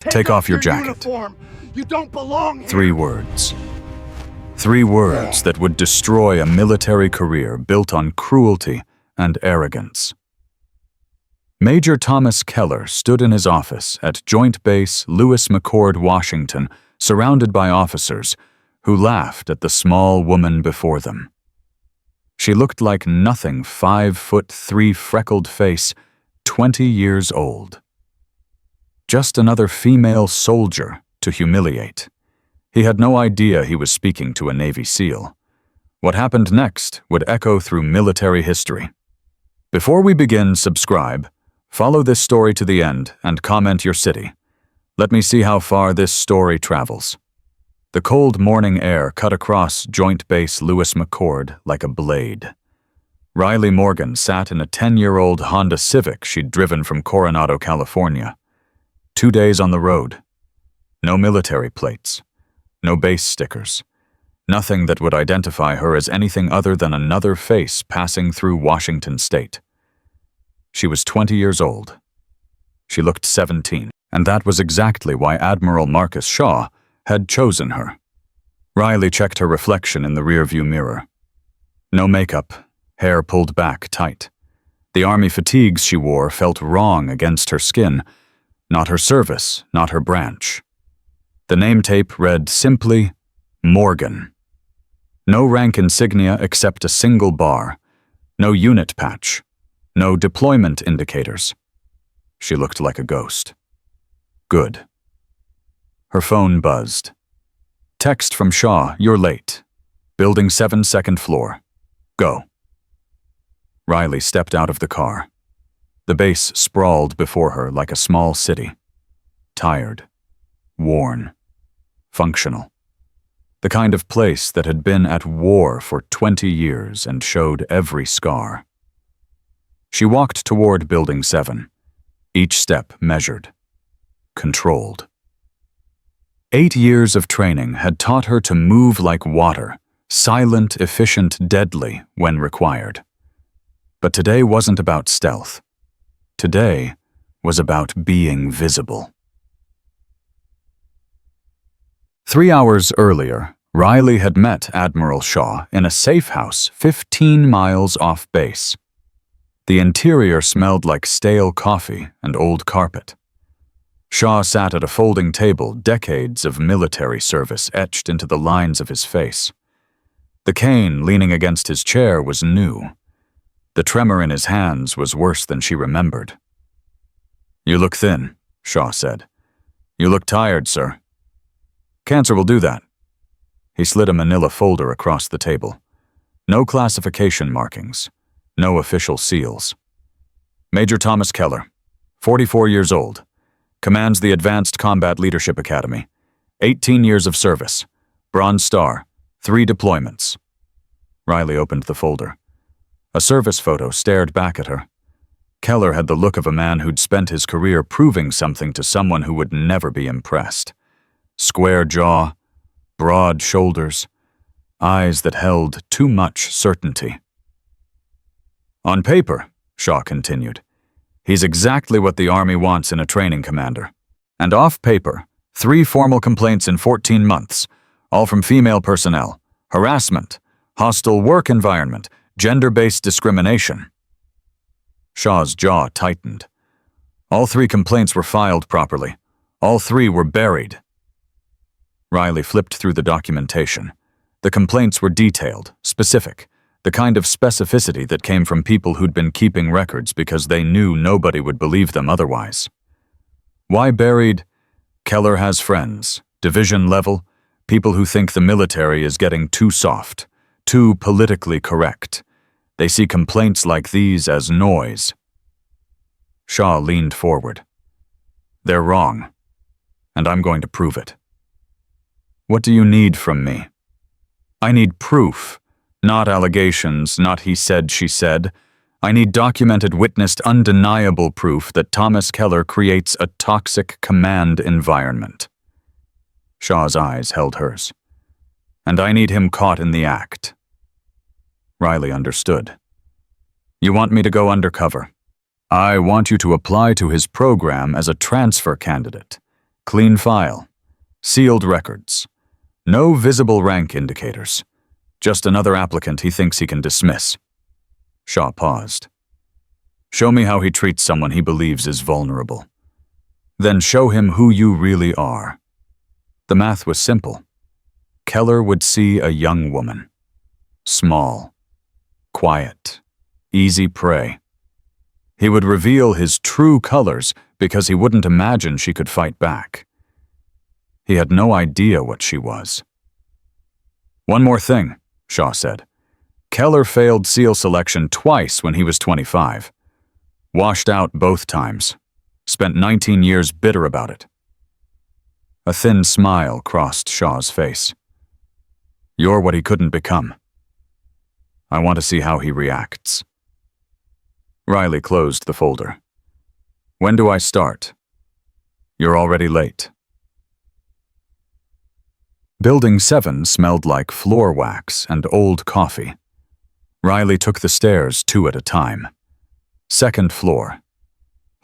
Take off your jacket. Uniform. You don't belong here. 3 words. 3 words that would destroy a military career built on cruelty and arrogance. Major Thomas Keller stood in his office at Joint Base Lewis McChord, Washington, surrounded by officers who laughed at the small woman before them. She looked like nothing 5'3" freckled face, 20 years old. Just another female soldier to humiliate. He had no idea he was speaking to a Navy SEAL. What happened next would echo through military history. Before we begin, subscribe, follow this story to the end, and comment your city. Let me see how far this story travels. The cold morning air cut across Joint Base Lewis McChord like a blade. Riley Morgan sat in a 10-year-old Honda Civic she'd driven from Coronado, California. 2 days on the road. No military plates. No base stickers. Nothing that would identify her as anything other than another face passing through Washington state. She was 20 years old. She looked 17, and that was exactly why Admiral Marcus Shaw had chosen her. Riley checked her reflection in the rearview mirror. No makeup, hair pulled back tight. The army fatigues she wore felt wrong against her skin. Not her service, not her branch. The name tape read simply, Morgan. No rank insignia except a single bar. No unit patch. No deployment indicators. She looked like a ghost. Good. Her phone buzzed. Text from Shaw, you're late. Building 7, second floor. Go. Riley stepped out of the car. The base sprawled before her like a small city. Tired. Worn. Functional. The kind of place that had been at war for 20 years and showed every scar. She walked toward Building 7, each step measured, controlled. 8 years of training had taught her to move like water, silent, efficient, deadly when required. But today wasn't about stealth. Today was about being visible. 3 hours earlier, Riley had met Admiral Shaw in a safe house 15 miles off base. The interior smelled like stale coffee and old carpet. Shaw sat at a folding table, decades of military service etched into the lines of his face. The cane leaning against his chair was new. The tremor in his hands was worse than she remembered. You look thin, Shaw said. You look tired, sir. Cancer will do that. He slid a manila folder across the table. No classification markings. No official seals. Major Thomas Keller, 44 years old. Commands the Advanced Combat Leadership Academy. 18 years of service. Bronze Star. 3 deployments. Riley opened the folder. A service photo stared back at her. Keller had the look of a man who'd spent his career proving something to someone who would never be impressed. Square jaw, broad shoulders, eyes that held too much certainty. On paper, Shaw continued, he's exactly what the Army wants in a training commander. And off paper, 3 formal complaints in 14 months, all from female personnel, harassment, hostile work environment, gender-based discrimination. Shaw's jaw tightened. All 3 complaints were filed properly. All 3 were buried. Riley flipped through the documentation. The complaints were detailed, specific, the kind of specificity that came from people who'd been keeping records because they knew nobody would believe them otherwise. Why buried? Keller has friends, division level, people who think the military is getting too soft, too politically correct. They see complaints like these as noise. Shaw leaned forward. They're wrong, and I'm going to prove it. What do you need from me? I need proof, not allegations, not he said, she said. I need documented, witnessed, undeniable proof that Thomas Keller creates a toxic command environment. Shaw's eyes held hers. And I need him caught in the act. Riley understood. You want me to go undercover. I want you to apply to his program as a transfer candidate. Clean file. Sealed records. No visible rank indicators. Just another applicant he thinks he can dismiss. Shaw paused. Show me how he treats someone he believes is vulnerable. Then show him who you really are. The math was simple. Keller would see a young woman. Small. Quiet. Easy prey. He would reveal his true colors because he wouldn't imagine she could fight back. He had no idea what she was. One more thing, Shaw said. Keller failed SEAL selection twice when he was 25. Washed out both times. Spent 19 years bitter about it. A thin smile crossed Shaw's face. You're what he couldn't become. I want to see how he reacts. Riley closed the folder. When do I start? You're already late. Building 7 smelled like floor wax and old coffee. Riley took the stairs 2 at a time. Second floor.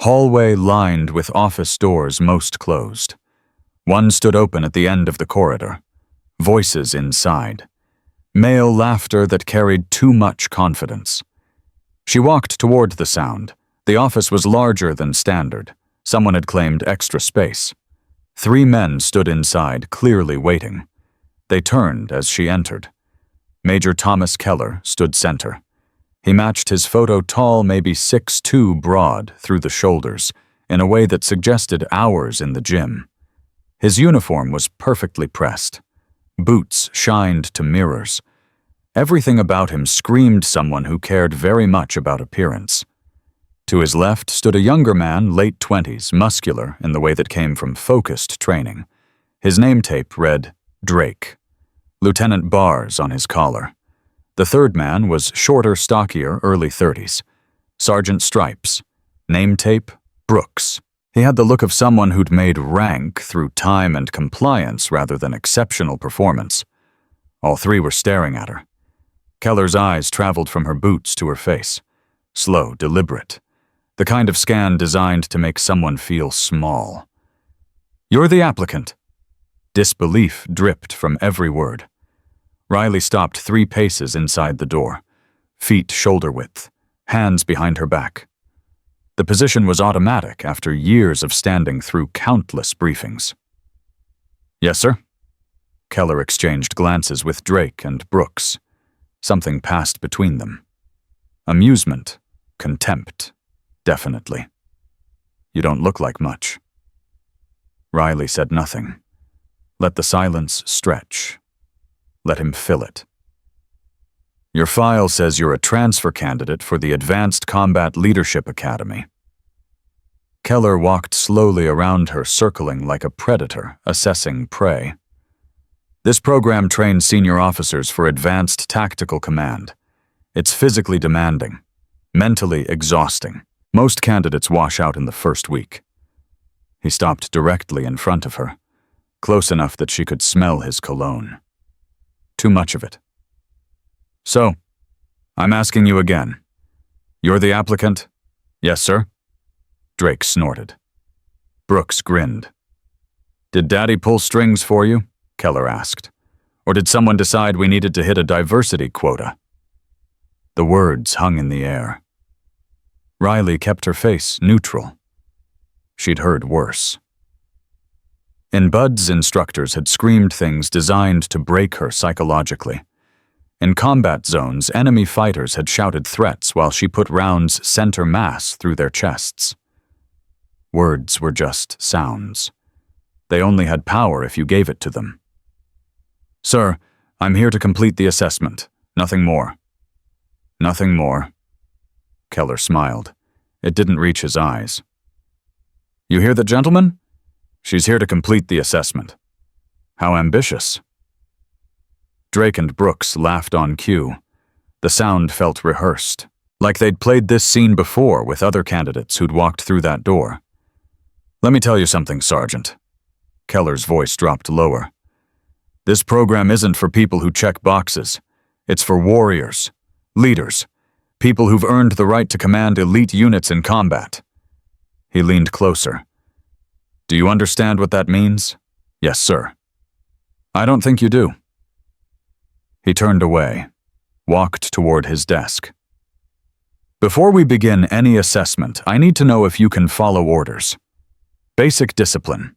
Hallway lined with office doors most closed. One stood open at the end of the corridor. Voices inside. Male laughter that carried too much confidence. She walked toward the sound. The office was larger than standard. Someone had claimed extra space. 3 men stood inside, clearly waiting. They turned as she entered. Major Thomas Keller stood center. He matched his photo tall, maybe 6'2" broad, through the shoulders, in a way that suggested hours in the gym. His uniform was perfectly pressed. Boots shined to mirrors. Everything about him screamed someone who cared very much about appearance. To his left stood a younger man, late 20s, muscular in the way that came from focused training. His name tape read, Drake. Lieutenant bars on his collar. The third man was shorter, stockier, early 30s. Sergeant stripes. Name tape, Brooks. He had the look of someone who'd made rank through time and compliance rather than exceptional performance. All 3 were staring at her. Keller's eyes traveled from her boots to her face. Slow, deliberate. The kind of scan designed to make someone feel small. You're the applicant. Disbelief dripped from every word. Riley stopped 3 paces inside the door. Feet shoulder width. Hands behind her back. The position was automatic after years of standing through countless briefings. Yes, sir? Keller exchanged glances with Drake and Brooks. Something passed between them. Amusement. Contempt. Definitely. You don't look like much. Riley said nothing. Let the silence stretch. Let him fill it. Your file says you're a transfer candidate for the Advanced Combat Leadership Academy. Keller walked slowly around her, circling like a predator, assessing prey. This program trains senior officers for advanced tactical command. It's physically demanding, mentally exhausting. Most candidates wash out in the first week. He stopped directly in front of her, close enough that she could smell his cologne. Too much of it. So, I'm asking you again. You're the applicant? Yes, sir? Drake snorted. Brooks grinned. Did Daddy pull strings for you? Keller asked. Or did someone decide we needed to hit a diversity quota? The words hung in the air. Riley kept her face neutral. She'd heard worse. In Bud's, instructors had screamed things designed to break her psychologically. In combat zones, enemy fighters had shouted threats while she put rounds center mass through their chests. Words were just sounds. They only had power if you gave it to them. Sir, I'm here to complete the assessment. Nothing more. Nothing more. Keller smiled. It didn't reach his eyes. You hear that, gentlemen? She's here to complete the assessment. How ambitious. Drake and Brooks laughed on cue. The sound felt rehearsed, like they'd played this scene before with other candidates who'd walked through that door. Let me tell you something, Sergeant. Keller's voice dropped lower. This program isn't for people who check boxes. It's for warriors, leaders, people who've earned the right to command elite units in combat. He leaned closer. Do you understand what that means? Yes, sir. I don't think you do. He turned away, walked toward his desk. Before we begin any assessment, I need to know if you can follow orders. Basic discipline.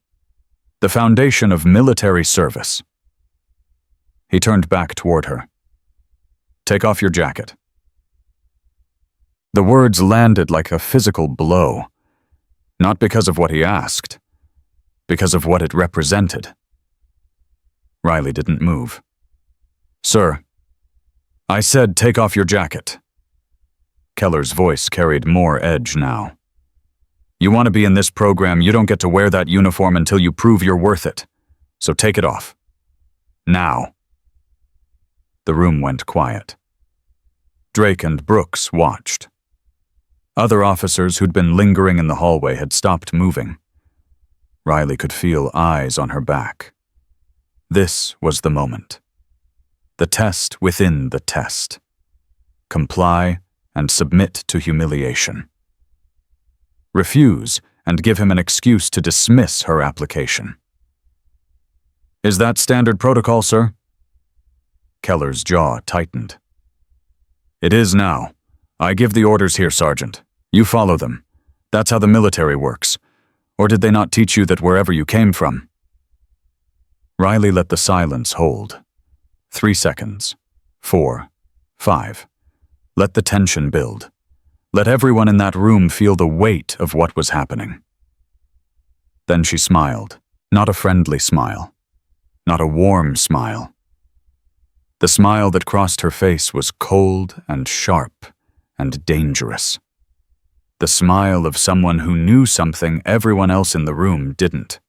The foundation of military service. He turned back toward her. Take off your jacket. The words landed like a physical blow, not because of what he asked, because of what it represented. Riley didn't move. Sir, I said take off your jacket. Keller's voice carried more edge now. You want to be in this program, you don't get to wear that uniform until you prove you're worth it. So take it off. Now. The room went quiet. Drake and Brooks watched. Other officers who'd been lingering in the hallway had stopped moving. Riley could feel eyes on her back. This was the moment. The test within the test. Comply and submit to humiliation. Refuse and give him an excuse to dismiss her application. Is that standard protocol, sir? Keller's jaw tightened. It is now. I give the orders here, Sergeant. You follow them. That's how the military works. Or did they not teach you that wherever you came from? Riley let the silence hold. 3 seconds. 4. 5. Let the tension build. Let everyone in that room feel the weight of what was happening. Then she smiled. Not a friendly smile. Not a warm smile. The smile that crossed her face was cold and sharp and dangerous. The smile of someone who knew something everyone else in the room didn't.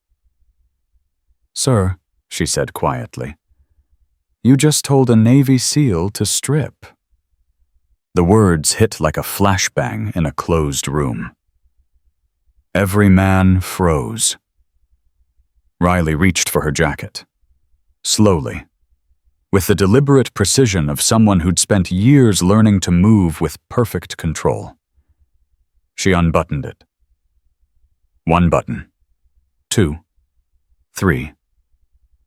Sir, she said quietly, you just told a Navy SEAL to strip. The words hit like a flashbang in a closed room. Every man froze. Riley reached for her jacket. Slowly, with the deliberate precision of someone who'd spent years learning to move with perfect control. She unbuttoned it. 1 button. 2. 3.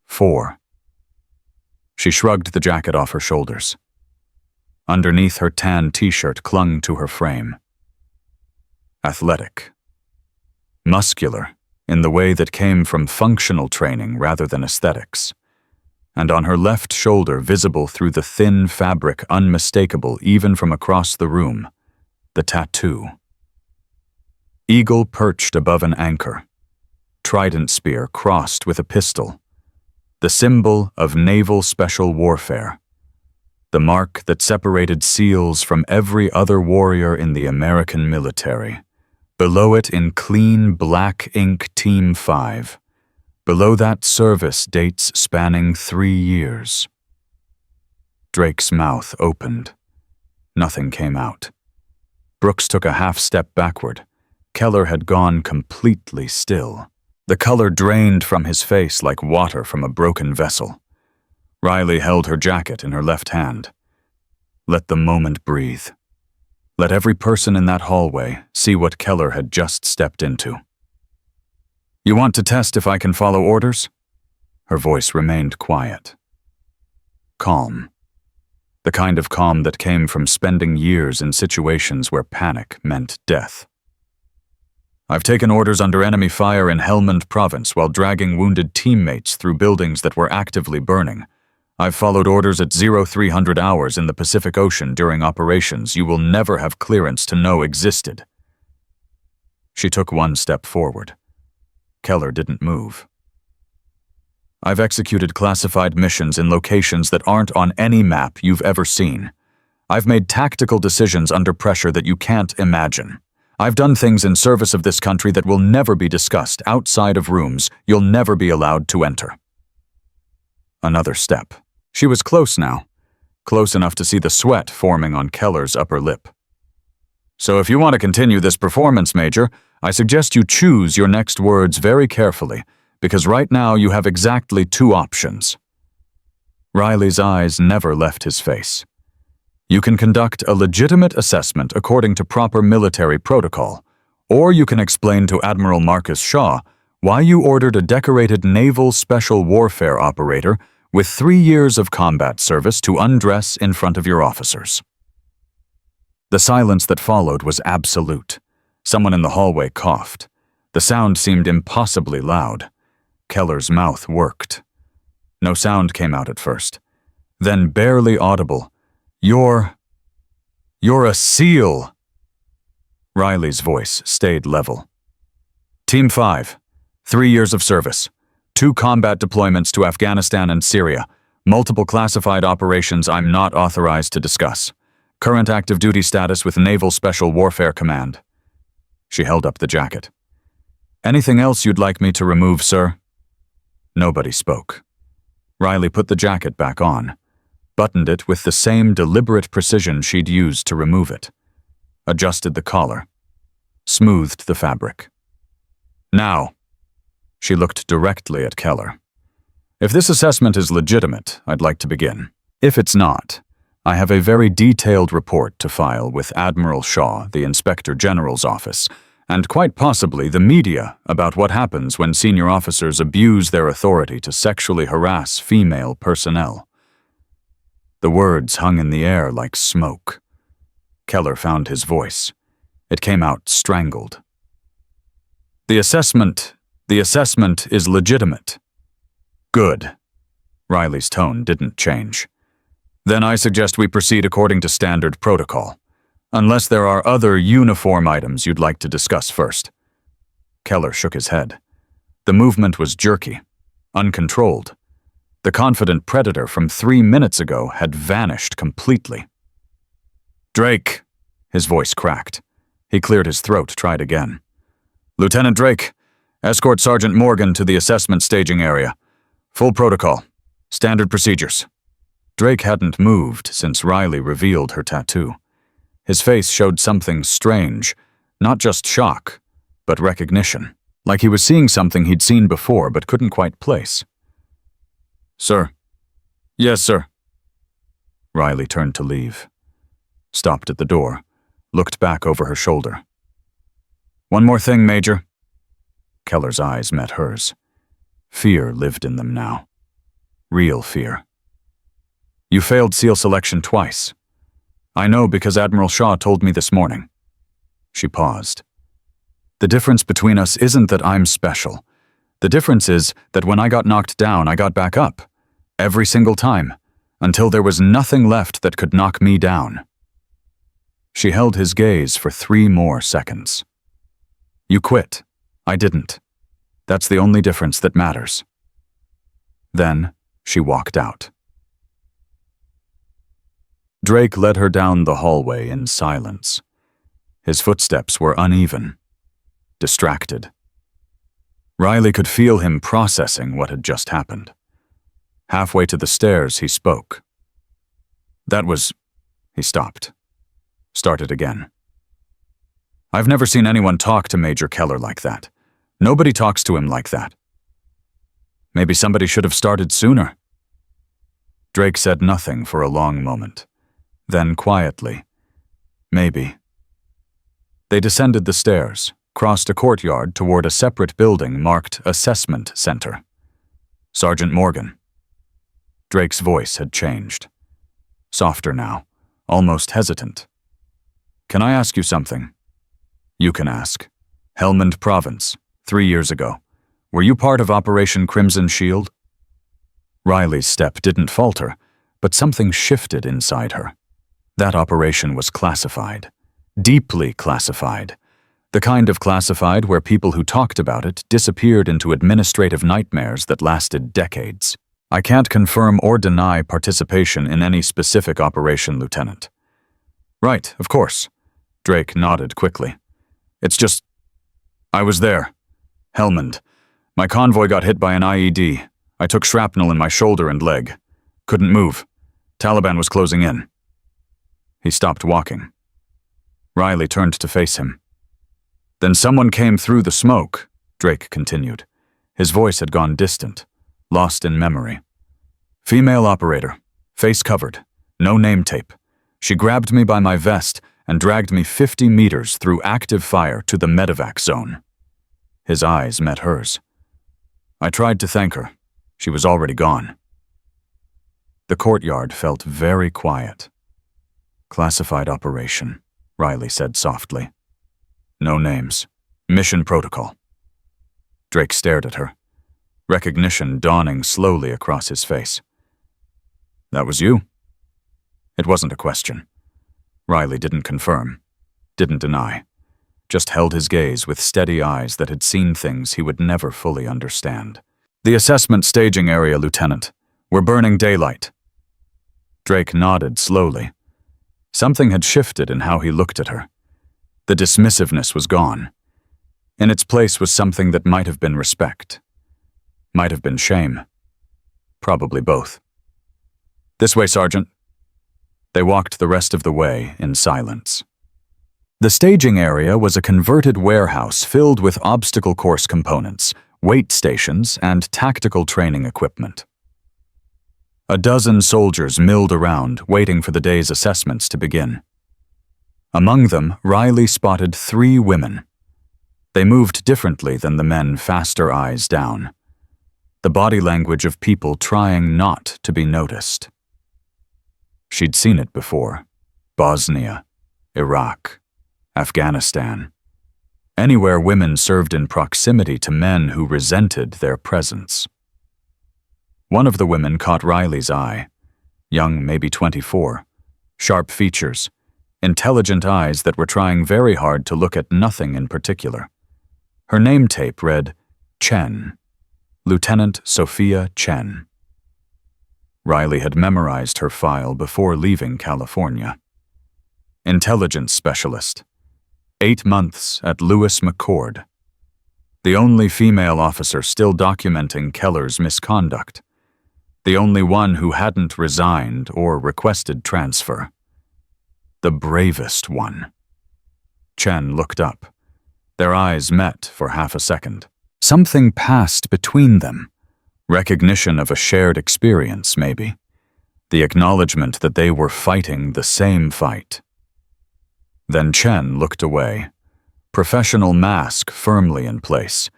4. She shrugged the jacket off her shoulders. Underneath, her tan t-shirt clung to her frame. Athletic. Muscular, in the way that came from functional training rather than aesthetics. And on her left shoulder, visible through the thin fabric, unmistakable even from across the room, the tattoo. Eagle perched above an anchor. Trident spear crossed with a pistol. The symbol of naval special warfare. The mark that separated SEALs from every other warrior in the American military. Below it in clean black ink Team 5. Below that service dates spanning 3 years. Drake's mouth opened. Nothing came out. Brooks took a half step backward. Keller had gone completely still. The color drained from his face like water from a broken vessel. Riley held her jacket in her left hand. Let the moment breathe. Let every person in that hallway see what Keller had just stepped into. You want to test if I can follow orders? Her voice remained quiet. Calm. The kind of calm that came from spending years in situations where panic meant death. I've taken orders under enemy fire in Helmand Province while dragging wounded teammates through buildings that were actively burning. I've followed orders at 0300 hours in the Pacific Ocean during operations you will never have clearance to know existed. She took 1 step forward. Keller didn't move. I've executed classified missions in locations that aren't on any map you've ever seen. I've made tactical decisions under pressure that you can't imagine. I've done things in service of this country that will never be discussed outside of rooms you'll never be allowed to enter. Another step. She was close now, close enough to see the sweat forming on Keller's upper lip. So if you want to continue this performance, Major, I suggest you choose your next words very carefully, because right now you have exactly 2 options. Riley's eyes never left his face. You can conduct a legitimate assessment according to proper military protocol, or you can explain to Admiral Marcus Shaw why you ordered a decorated naval special warfare operator with 3 years of combat service to undress in front of your officers. The silence that followed was absolute. Someone in the hallway coughed. The sound seemed impossibly loud. Keller's mouth worked. No sound came out at first. Then, barely audible, You're a SEAL. Riley's voice stayed level. Team 5, 3 years of service, 2 combat deployments to Afghanistan and Syria, multiple classified operations I'm not authorized to discuss, current active duty status with Naval Special Warfare Command. She held up the jacket. Anything else you'd like me to remove, sir? Nobody spoke. Riley put the jacket back on, buttoned it with the same deliberate precision she'd used to remove it, adjusted the collar, smoothed the fabric. Now, she looked directly at Keller. If this assessment is legitimate, I'd like to begin. If it's not, I have a very detailed report to file with Admiral Shaw, the Inspector General's office, and quite possibly the media about what happens when senior officers abuse their authority to sexually harass female personnel. The words hung in the air like smoke. Keller found his voice. It came out strangled. The assessment is legitimate. Good. Riley's tone didn't change. Then I suggest we proceed according to standard protocol, unless there are other uniform items you'd like to discuss first. Keller shook his head. The movement was jerky, uncontrolled. The confident predator from 3 minutes ago had vanished completely. Drake, his voice cracked. He cleared his throat, tried again. Lieutenant Drake, escort Sergeant Morgan to the assessment staging area. Full protocol. Standard procedures. Drake hadn't moved since Riley revealed her tattoo. His face showed something strange, not just shock, but recognition, like he was seeing something he'd seen before but couldn't quite place. Sir. Yes, sir. Riley turned to leave. Stopped at the door, looked back over her shoulder. One more thing, Major. Keller's eyes met hers. Fear lived in them now. Real fear. You failed SEAL selection twice. I know because Admiral Shaw told me this morning. She paused. The difference between us isn't that I'm special. The difference is that when I got knocked down, I got back up. Every single time, until there was nothing left that could knock me down. She held his gaze for 3 more seconds. You quit. I didn't. That's the only difference that matters. Then she walked out. Drake led her down the hallway in silence. His footsteps were uneven, distracted. Riley could feel him processing what had just happened. Halfway to the stairs, he spoke. He stopped. Started again. I've never seen anyone talk to Major Keller like that. Nobody talks to him like that. Maybe somebody should have started sooner. Drake said nothing for a long moment. Then quietly, maybe. They descended the stairs, crossed a courtyard toward a separate building marked Assessment Center. Sergeant Morgan. Drake's voice had changed. Softer now, almost hesitant. Can I ask you something? You can ask. Helmand Province, 3 years ago. Were you part of Operation Crimson Shield? Riley's step didn't falter, but something shifted inside her. That operation was classified. Deeply classified. The kind of classified where people who talked about it disappeared into administrative nightmares that lasted decades. I can't confirm or deny participation in any specific operation, Lieutenant. Right, of course. Drake nodded quickly. It's just... I was there. Helmand. My convoy got hit by an IED. I took shrapnel in my shoulder and leg. Couldn't move. Taliban was closing in. He stopped walking. Riley turned to face him. Then someone came through the smoke, Drake continued. His voice had gone distant, lost in memory. Female operator, face covered, no name tape. She grabbed me by my vest and dragged me 50 meters through active fire to the medevac zone. His eyes met hers, I tried to thank her. She was already gone. The courtyard felt very quiet. Classified operation, Riley said softly. No names. Mission protocol. Drake stared at her, recognition dawning slowly across his face. That was you? It wasn't a question. Riley didn't confirm, didn't deny, just held his gaze with steady eyes that had seen things he would never fully understand. The assessment staging area, Lieutenant. We're burning daylight. Drake nodded slowly. Something had shifted in how he looked at her. The dismissiveness was gone. In its place was something that might have been respect. Might have been shame. Probably both. This way, Sergeant. They walked the rest of the way in silence. The staging area was a converted warehouse filled with obstacle course components, weight stations, and tactical training equipment. A dozen soldiers milled around, waiting for the day's assessments to begin. Among them, Riley spotted 3 women. They moved differently than the men, faster eyes down. The body language of people trying not to be noticed. She'd seen it before. Bosnia, Iraq, Afghanistan. Anywhere women served in proximity to men who resented their presence. One of the women caught Riley's eye. Young, maybe 24. Sharp features. Intelligent eyes that were trying very hard to look at nothing in particular. Her name tape read, Chen. Lieutenant Sophia Chen. Riley had memorized her file before leaving California. Intelligence specialist. 8 months at Lewis McCord. The only female officer still documenting Keller's misconduct. The only one who hadn't resigned or requested transfer. The bravest one. Chen looked up. Their eyes met for half a second. Something passed between them. Recognition of a shared experience, maybe. The acknowledgement that they were fighting the same fight. Then Chen looked away. Professional mask firmly in place.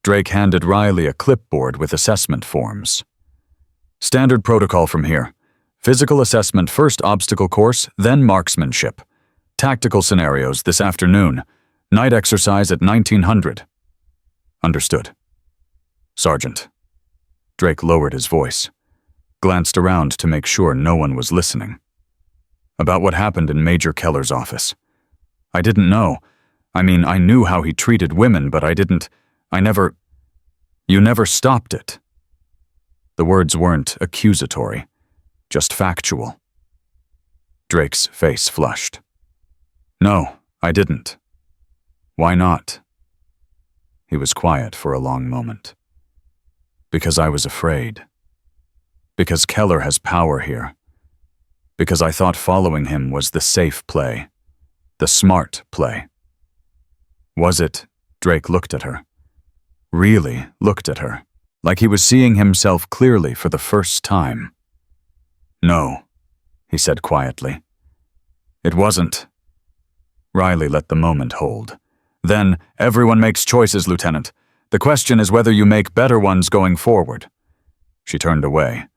Drake handed Riley a clipboard with assessment forms. Standard protocol from here. Physical assessment first obstacle course, then marksmanship. Tactical scenarios this afternoon. Night exercise at 1900. Understood. Sergeant. Drake lowered his voice. Glanced around to make sure no one was listening. About what happened in Major Keller's office. I didn't know. I mean, I knew how he treated women, but You never stopped it. The words weren't accusatory, just factual. Drake's face flushed. No, I didn't. Why not? He was quiet for a long moment. Because I was afraid. Because Keller has power here. Because I thought following him was the safe play. The smart play. Was it? Drake looked at her. Really looked at her, like he was seeing himself clearly for the first time. No, he said quietly. It wasn't. Riley let the moment hold. Then, everyone makes choices, Lieutenant. The question is whether you make better ones going forward. She turned away,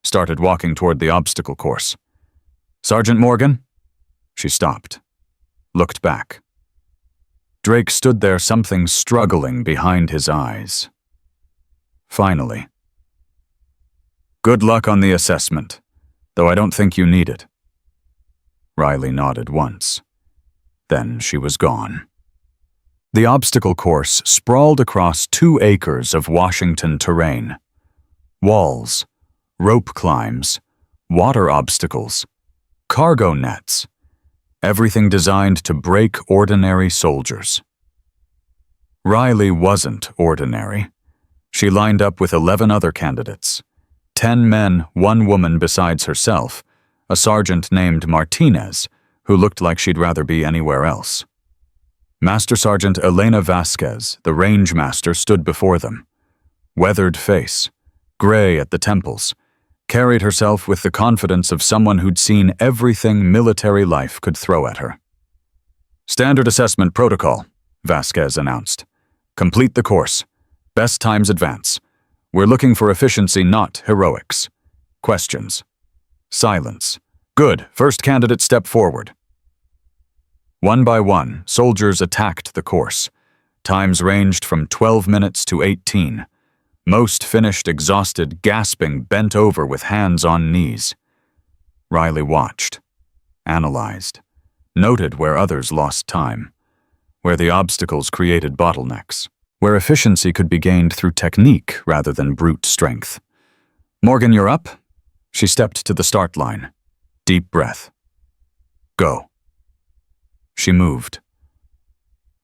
started walking toward the obstacle course. Sergeant Morgan? She stopped, looked back. Drake stood there, something struggling behind his eyes. Finally. Good luck on the assessment, though I don't think you need it. Riley nodded once. Then she was gone. The obstacle course sprawled across 2 acres of Washington terrain. Walls, rope climbs, water obstacles, cargo nets. Everything designed to break ordinary soldiers. Riley wasn't ordinary. She lined up with 11 other candidates. 10 men, 1 woman besides herself, a sergeant named Martinez, who looked like she'd rather be anywhere else. Master Sergeant Elena Vasquez, the range master, stood before them. Weathered face, gray at the temples, carried herself with the confidence of someone who'd seen everything military life could throw at her. Standard assessment protocol, Vasquez announced. Complete the course. Best times advance. We're looking for efficiency, not heroics. Questions. Silence. Good. First candidate step forward. One by one, soldiers attacked the course. Times ranged from 12 minutes to 18. Most finished exhausted, gasping, bent over with hands on knees. Riley watched, analyzed, noted where others lost time, where the obstacles created bottlenecks, where efficiency could be gained through technique rather than brute strength. Morgan, you're up. She stepped to the start line. Deep breath. Go. She moved.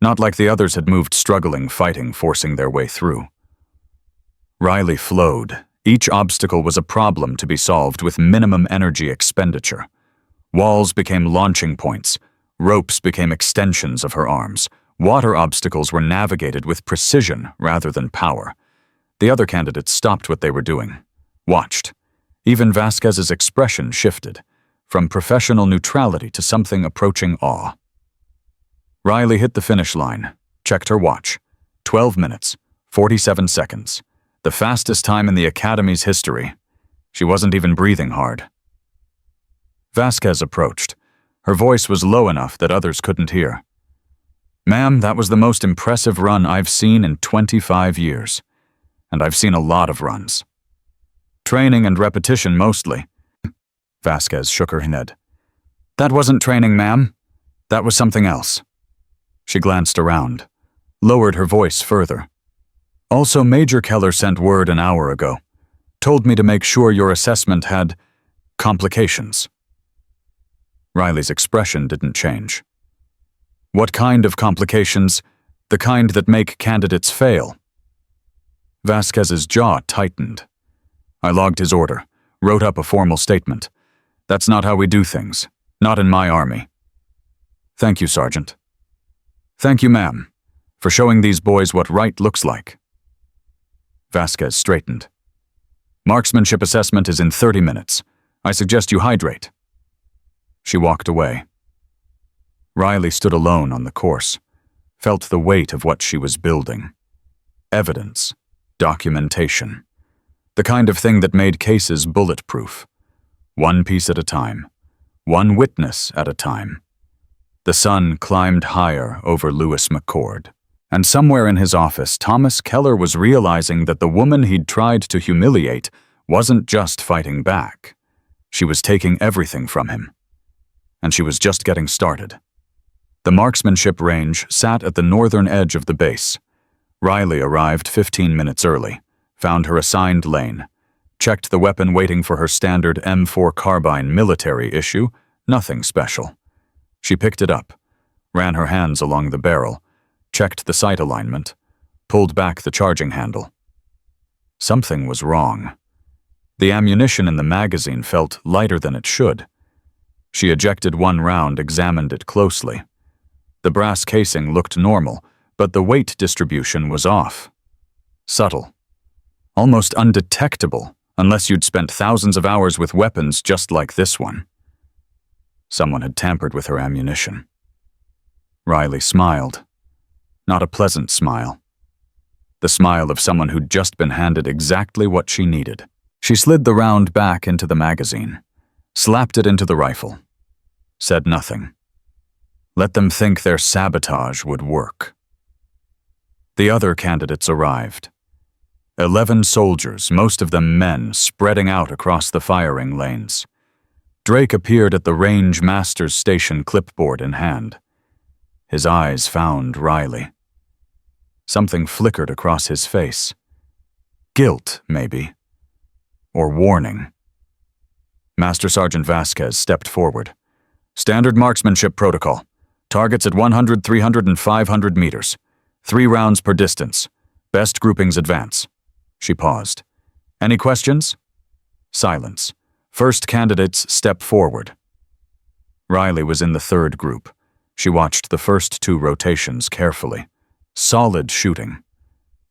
Not like the others had moved, struggling, fighting, forcing their way through. Riley flowed. Each obstacle was a problem to be solved with minimum energy expenditure. Walls became launching points. Ropes became extensions of her arms. Water obstacles were navigated with precision rather than power. The other candidates stopped what they were doing. Watched. Even Vasquez's expression shifted, from professional neutrality to something approaching awe. Riley hit the finish line, checked her watch. 12 minutes, 47 seconds. The fastest time in the Academy's history. She wasn't even breathing hard. Vasquez approached. Her voice was low enough that others couldn't hear. Ma'am, that was the most impressive run I've seen in 25 years. And I've seen a lot of runs. Training and repetition mostly. Vasquez shook her head. That wasn't training, ma'am. That was something else. She glanced around, lowered her voice further. Also, Major Keller sent word an hour ago. Told me to make sure your assessment had complications. Riley's expression didn't change. What kind of complications? The kind that make candidates fail. Vasquez's jaw tightened. I logged his order, wrote up a formal statement. That's not how we do things. Not in my army. Thank you, Sergeant. Thank you, ma'am, for showing these boys what right looks like. Vasquez straightened. Marksmanship assessment is in 30 minutes. I suggest you hydrate. She walked away. Riley stood alone on the course, felt the weight of what she was building. Evidence, documentation, the kind of thing that made cases bulletproof. One piece at a time, one witness at a time. The sun climbed higher over Lewis McCord, and somewhere in his office, Thomas Keller was realizing that the woman he'd tried to humiliate wasn't just fighting back. She was taking everything from him. And she was just getting started. The marksmanship range sat at the northern edge of the base. Riley arrived 15 minutes early, found her assigned lane, checked the weapon waiting for her standard M4 carbine military issue, nothing special. She picked it up, ran her hands along the barrel, checked the sight alignment, pulled back the charging handle. Something was wrong. The ammunition in the magazine felt lighter than it should. She ejected one round, examined it closely. The brass casing looked normal, but the weight distribution was off. Subtle. Almost undetectable, unless you'd spent thousands of hours with weapons just like this one. Someone had tampered with her ammunition. Riley smiled. Not a pleasant smile. The smile of someone who'd just been handed exactly what she needed. She slid the round back into the magazine, slapped it into the rifle, said nothing. Let them think their sabotage would work. The other candidates arrived. 11 soldiers, most of them men, spreading out across the firing lanes. Drake appeared at the range master's station, clipboard in hand. His eyes found Riley. Something flickered across his face. Guilt, maybe. Or warning. Master Sergeant Vasquez stepped forward. Standard marksmanship protocol. Targets at 100, 300, and 500 meters. 3 rounds per distance. Best groupings advance. She paused. Any questions? Silence. First candidates step forward. Riley was in the third group. She watched the first 2 rotations carefully. Solid shooting.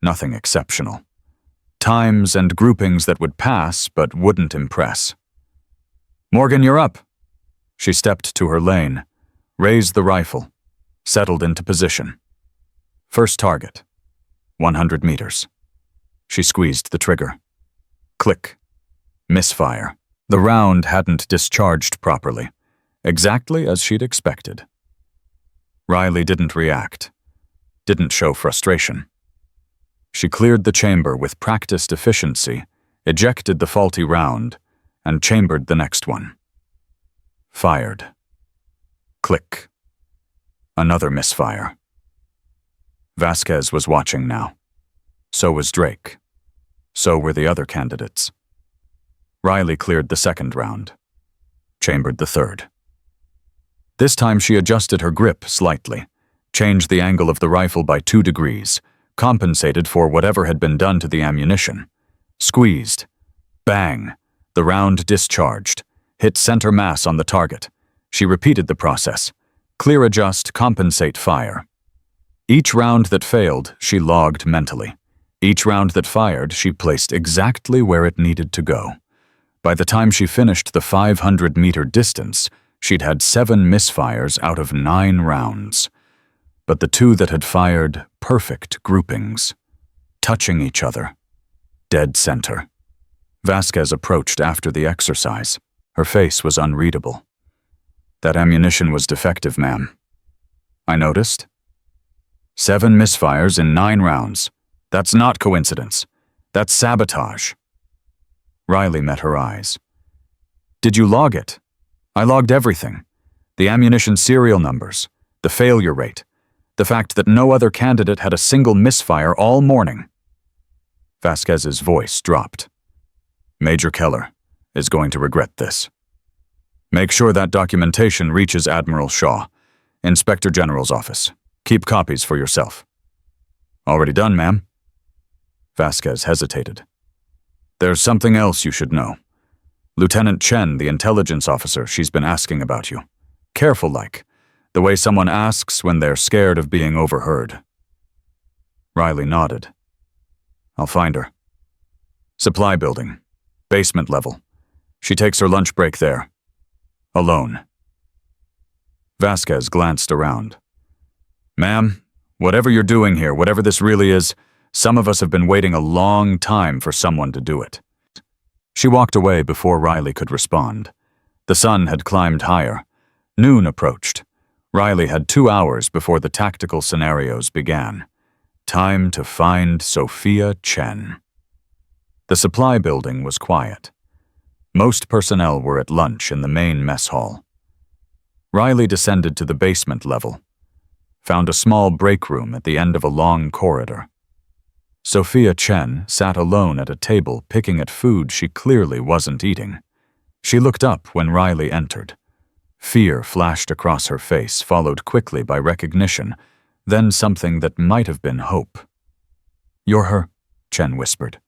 Nothing exceptional. Times and groupings that would pass but wouldn't impress. Morgan, you're up. She stepped to her lane, raised the rifle, settled into position. First target, 100 meters. She squeezed the trigger. Click. Misfire. The round hadn't discharged properly, exactly as she'd expected. Riley didn't react, didn't show frustration. She cleared the chamber with practiced efficiency, ejected the faulty round, and chambered the next one. Fired. Click. Another misfire. Vasquez was watching now. So was Drake. So were the other candidates. Riley cleared the second round. Chambered the third. This time she adjusted her grip slightly, changed the angle of the rifle by 2 degrees, compensated for whatever had been done to the ammunition. Squeezed. Bang! The round discharged, hit center mass on the target. She repeated the process. Clear, adjust, compensate, fire. Each round that failed, she logged mentally. Each round that fired, she placed exactly where it needed to go. By the time she finished the 500-meter distance, she'd had 7 misfires out of 9 rounds. But the 2 that had fired, perfect groupings. Touching each other. Dead center. Vasquez approached after the exercise. Her face was unreadable. That ammunition was defective, ma'am. I noticed. 7 misfires in 9 rounds. That's not coincidence. That's sabotage. Riley met her eyes. Did you log it? I logged everything. The ammunition serial numbers, the failure rate, the fact that no other candidate had a single misfire all morning. Vasquez's voice dropped. Major Keller is going to regret this. Make sure that documentation reaches Admiral Shaw, Inspector General's office. Keep copies for yourself. Already done, ma'am. Vasquez hesitated. There's something else you should know. Lieutenant Chen, the intelligence officer, she's been asking about you. Careful like, the way someone asks when they're scared of being overheard. Riley nodded. I'll find her. Supply building. Basement level. She takes her lunch break there. Alone. Vasquez glanced around. Ma'am, whatever you're doing here, whatever this really is, some of us have been waiting a long time for someone to do it. She walked away before Riley could respond. The sun had climbed higher. Noon approached. Riley had 2 hours before the tactical scenarios began. Time to find Sophia Chen. The supply building was quiet. Most personnel were at lunch in the main mess hall. Riley descended to the basement level, found a small break room at the end of a long corridor. Sophia Chen sat alone at a table picking at food she clearly wasn't eating. She looked up when Riley entered. Fear flashed across her face, followed quickly by recognition, then something that might have been hope. You're her, Chen whispered.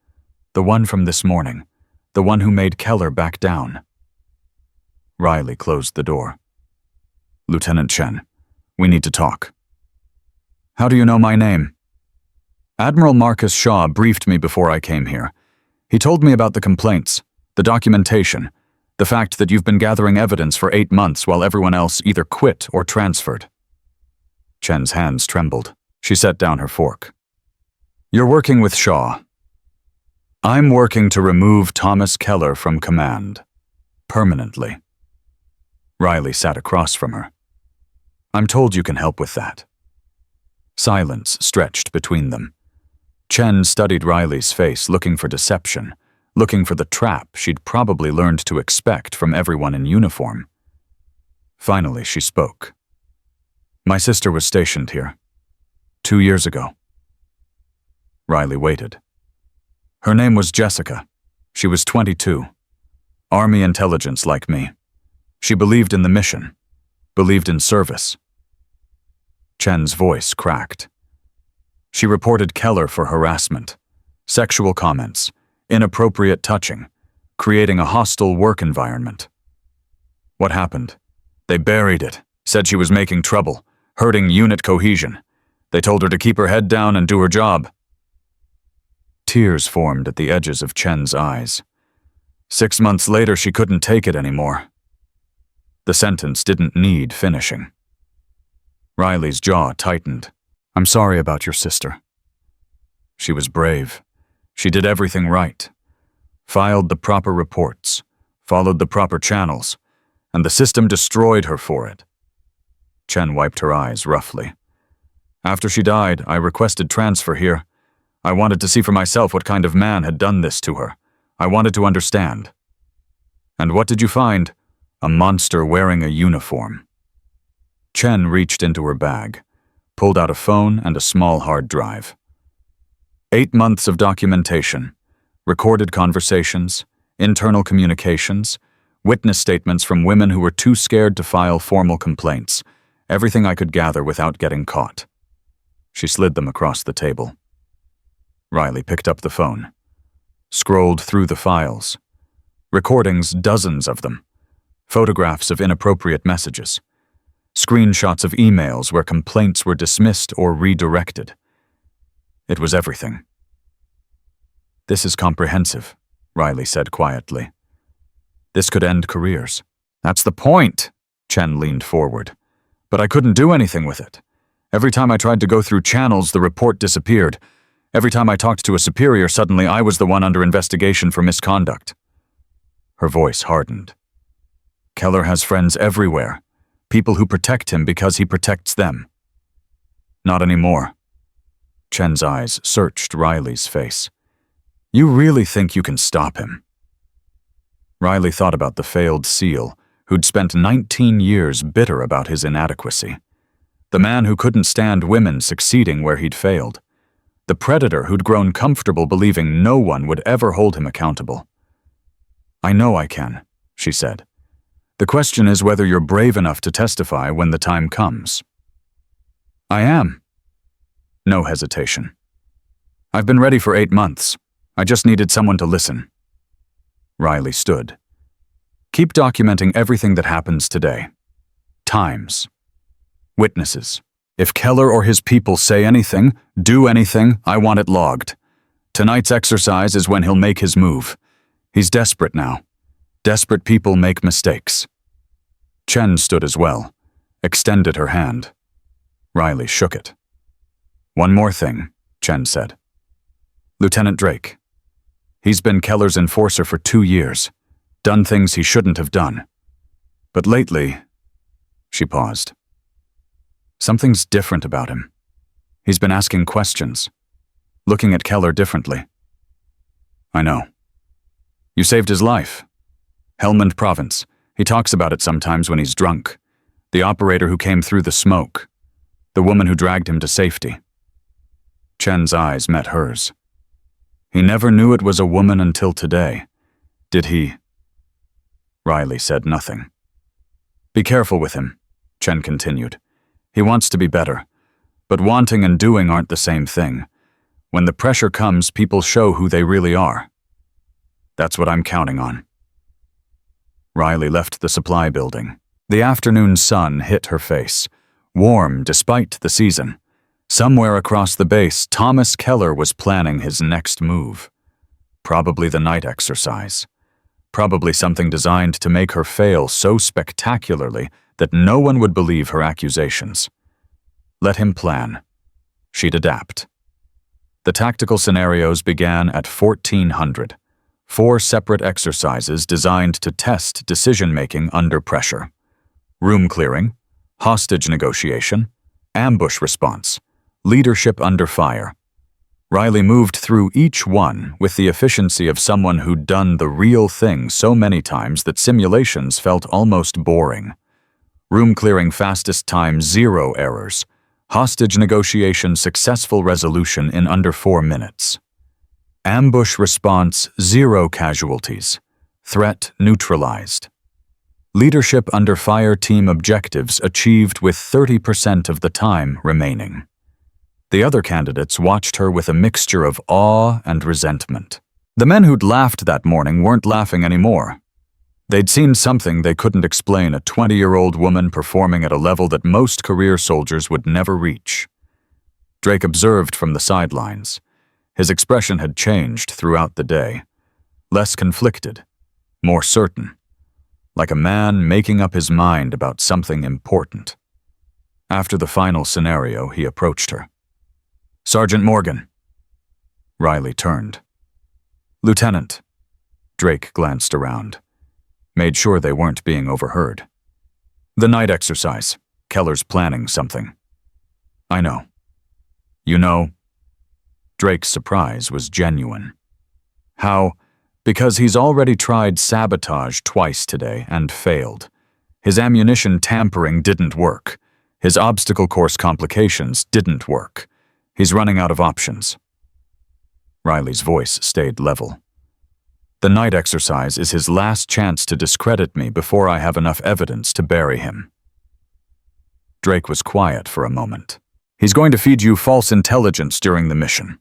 The one from this morning. The one who made Keller back down. Riley closed the door. Lieutenant Chen, we need to talk. How do you know my name? Admiral Marcus Shaw briefed me before I came here. He told me about the complaints, the documentation, the fact that you've been gathering evidence for 8 months while everyone else either quit or transferred. Chen's hands trembled. She set down her fork. You're working with Shaw. I'm working to remove Thomas Keller from command. Permanently. Riley sat across from her. I'm told you can help with that. Silence stretched between them. Chen studied Riley's face, looking for deception, looking for the trap she'd probably learned to expect from everyone in uniform. Finally, she spoke. My sister was stationed here 2 years ago. Riley waited. Her name was Jessica. She was 22. Army intelligence like me. She believed in the mission, believed in service. Chen's voice cracked. She reported Keller for harassment, sexual comments, inappropriate touching, creating a hostile work environment. What happened? They buried it, said she was making trouble, hurting unit cohesion. They told her to keep her head down and do her job. Tears formed at the edges of Chen's eyes. 6 months later, she couldn't take it anymore. The sentence didn't need finishing. Riley's jaw tightened. I'm sorry about your sister. She was brave. She did everything right. Filed the proper reports, followed the proper channels, and the system destroyed her for it. Chen wiped her eyes roughly. After she died, I requested transfer here. I wanted to see for myself what kind of man had done this to her. I wanted to understand. And what did you find? A monster wearing a uniform. Chen reached into her bag, pulled out a phone and a small hard drive. 8 months of documentation, recorded conversations, internal communications, witness statements from women who were too scared to file formal complaints, everything I could gather without getting caught. She slid them across the table. Riley picked up the phone, scrolled through the files. Recordings, dozens of them. Photographs of inappropriate messages. Screenshots of emails where complaints were dismissed or redirected. It was everything. "This is comprehensive," Riley said quietly. "This could end careers." "That's the point," Chen leaned forward. "But I couldn't do anything with it. Every time I tried to go through channels, the report disappeared. Every time I talked to a superior, suddenly I was the one under investigation for misconduct." Her voice hardened. "Keller has friends everywhere, people who protect him because he protects them." "Not anymore." Chen's eyes searched Riley's face. "You really think you can stop him?" Riley thought about the failed SEAL, who'd spent 19 years bitter about his inadequacy. The man who couldn't stand women succeeding where he'd failed. The predator who'd grown comfortable believing no one would ever hold him accountable. "I know I can," she said. "The question is whether you're brave enough to testify when the time comes." "I am." No hesitation. "I've been ready for 8 months. I just needed someone to listen." Riley stood. "Keep documenting everything that happens today. Times. Witnesses. If Keller or his people say anything, do anything, I want it logged. Tonight's exercise is when he'll make his move. He's desperate now. Desperate people make mistakes." Chen stood as well, extended her hand. Riley shook it. "One more thing," Chen said. "Lieutenant Drake. He's been Keller's enforcer for 2 years, done things he shouldn't have done. But lately," she paused, "something's different about him. He's been asking questions, looking at Keller differently." "I know. You saved his life. Helmand Province. He talks about it sometimes when he's drunk. The operator who came through the smoke. The woman who dragged him to safety." Chen's eyes met hers. "He never knew it was a woman until today. Did he?" Riley said nothing. "Be careful with him," Chen continued. "He wants to be better. But wanting and doing aren't the same thing. When the pressure comes, people show who they really are. That's what I'm counting on." Riley left the supply building. The afternoon sun hit her face, warm despite the season. Somewhere across the base, Thomas Keller was planning his next move. Probably the night exercise. Probably something designed to make her fail so spectacularly that no one would believe her accusations. Let him plan. She'd adapt. The tactical scenarios began at 1400. 4 separate exercises designed to test decision-making under pressure. Room clearing, hostage negotiation, ambush response, leadership under fire. Riley moved through each one with the efficiency of someone who'd done the real thing so many times that simulations felt almost boring. Room clearing fastest time 0 errors. Hostage negotiation successful resolution in under 4 minutes. Ambush response 0 casualties. Threat neutralized. Leadership under fire team objectives achieved with 30% of the time remaining. The other candidates watched her with a mixture of awe and resentment. The men who'd laughed that morning weren't laughing anymore. They'd seen something they couldn't explain, a 20-year-old woman performing at a level that most career soldiers would never reach. Drake observed from the sidelines. His expression had changed throughout the day. Less conflicted, more certain. Like a man making up his mind about something important. After the final scenario, he approached her. "Sergeant Morgan." Riley turned. Lieutenant. Drake glanced around, made sure they weren't being overheard. The night exercise. Keller's planning something. I know. You know? Drake's surprise was genuine. How? Because he's already tried sabotage twice today and failed. His ammunition tampering didn't work. His obstacle course complications didn't work. He's running out of options. Riley's voice stayed level. The night exercise is his last chance to discredit me before I have enough evidence to bury him. Drake was quiet for a moment. He's going to feed you false intelligence during the mission,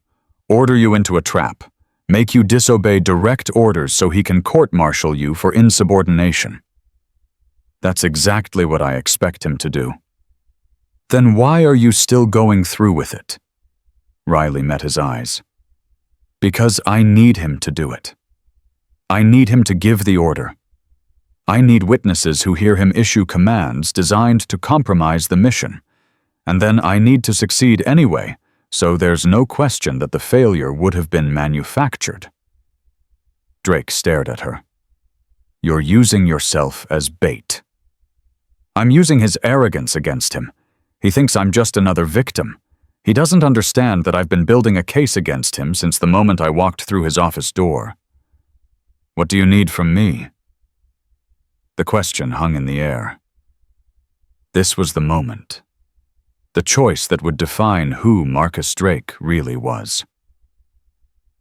order you into a trap, make you disobey direct orders so he can court-martial you for insubordination. That's exactly what I expect him to do. Then why are you still going through with it? Riley met his eyes. Because I need him to do it. I need him to give the order. I need witnesses who hear him issue commands designed to compromise the mission. And then I need to succeed anyway, so there's no question that the failure would have been manufactured. Drake stared at her. You're using yourself as bait. I'm using his arrogance against him. He thinks I'm just another victim. He doesn't understand that I've been building a case against him since the moment I walked through his office door. What do you need from me? The question hung in the air. This was the moment. The choice that would define who Marcus Drake really was.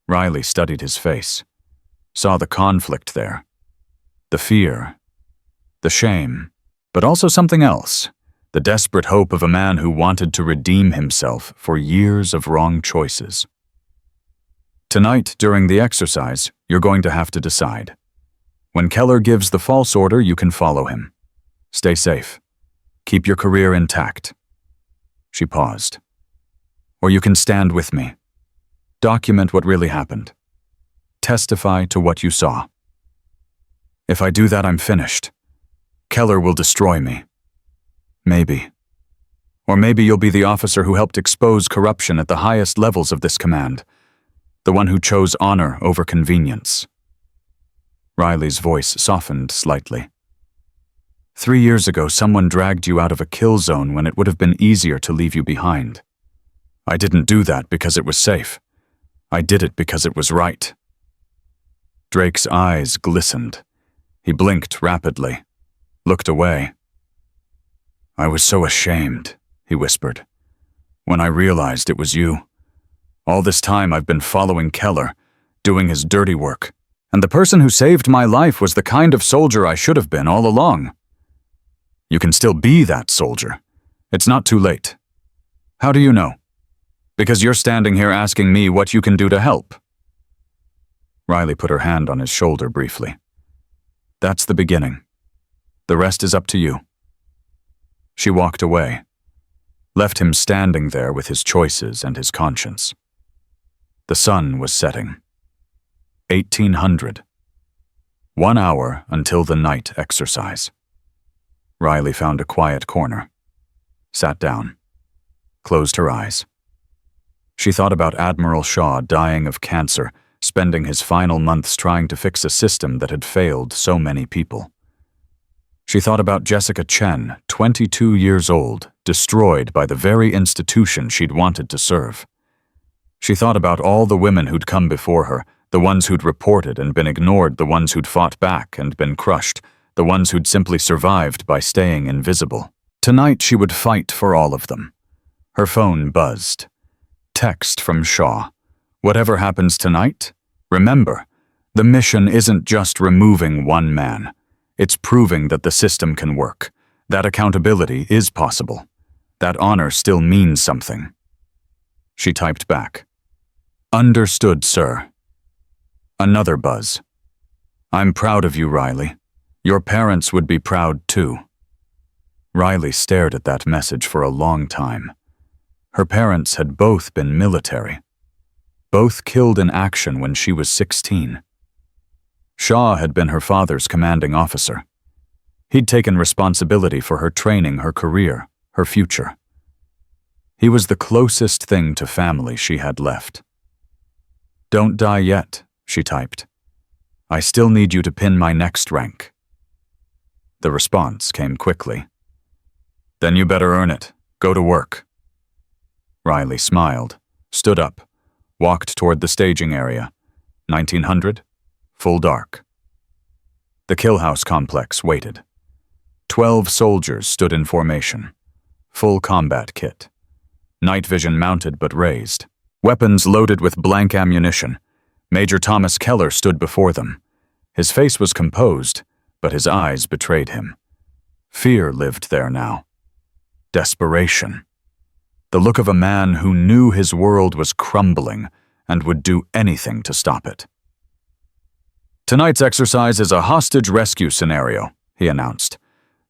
Riley studied his face, saw the conflict there, the fear, the shame, but also something else, the desperate hope of a man who wanted to redeem himself for years of wrong choices. Tonight, during the exercise, you're going to have to decide. When Keller gives the false order, you can follow him. Stay safe. Keep your career intact. She paused. Or you can stand with me. Document what really happened. Testify to what you saw. If I do that, I'm finished. Keller will destroy me. Maybe. Or maybe you'll be the officer who helped expose corruption at the highest levels of this command. The one who chose honor over convenience. Riley's voice softened slightly. 3 years ago, someone dragged you out of a kill zone when it would have been easier to leave you behind. I didn't do that because it was safe. I did it because it was right. Drake's eyes glistened. He blinked rapidly, looked away. I was so ashamed, he whispered, when I realized it was you. All this time I've been following Keller, doing his dirty work, and the person who saved my life was the kind of soldier I should have been all along. You can still be that soldier. It's not too late. How do you know? Because you're standing here asking me what you can do to help. Riley put her hand on his shoulder briefly. That's the beginning. The rest is up to you. She walked away, left him standing there with his choices and his conscience. The sun was setting. 1800. 1 hour until the night exercise. Riley found a quiet corner, sat down, closed her eyes. She thought about Admiral Shaw dying of cancer, spending his final months trying to fix a system that had failed so many people. She thought about Jessica Chen, 22 years old, destroyed by the very institution she'd wanted to serve. She thought about all the women who'd come before her, the ones who'd reported and been ignored, the ones who'd fought back and been crushed, the ones who'd simply survived by staying invisible. Tonight she would fight for all of them. Her phone buzzed. Text from Shaw. Whatever happens tonight, remember, the mission isn't just removing one man. It's proving that the system can work, that accountability is possible, that honor still means something. She typed back. Understood, sir. Another buzz. I'm proud of you, Riley. Your parents would be proud too. Riley stared at that message for a long time. Her parents had both been military. Both killed in action when she was 16. Shaw had been her father's commanding officer. He'd taken responsibility for her training, her career, her future. He was the closest thing to family she had left. Don't die yet, she typed. I still need you to pin my next rank. The response came quickly. Then you better earn it. Go to work. Riley smiled, stood up, walked toward the staging area. 1900, full dark. The kill house complex waited. 12 soldiers stood in formation. Full combat kit. Night vision mounted but raised. Weapons loaded with blank ammunition. Major Thomas Keller stood before them. His face was composed, but his eyes betrayed him. Fear lived there now. Desperation. The look of a man who knew his world was crumbling and would do anything to stop it. Tonight's exercise is a hostage rescue scenario, he announced.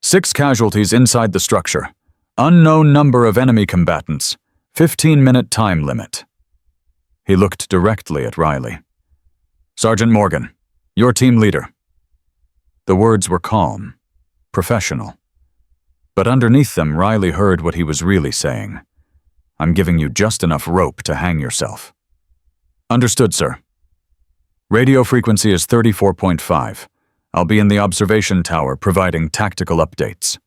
6 casualties inside the structure. Unknown number of enemy combatants. 15-minute time limit. He looked directly at Riley. Sergeant Morgan, your team leader. The words were calm, professional. But underneath them, Riley heard what he was really saying. I'm giving you just enough rope to hang yourself. Understood, sir. Radio frequency is 34.5. I'll be in the observation tower providing tactical updates.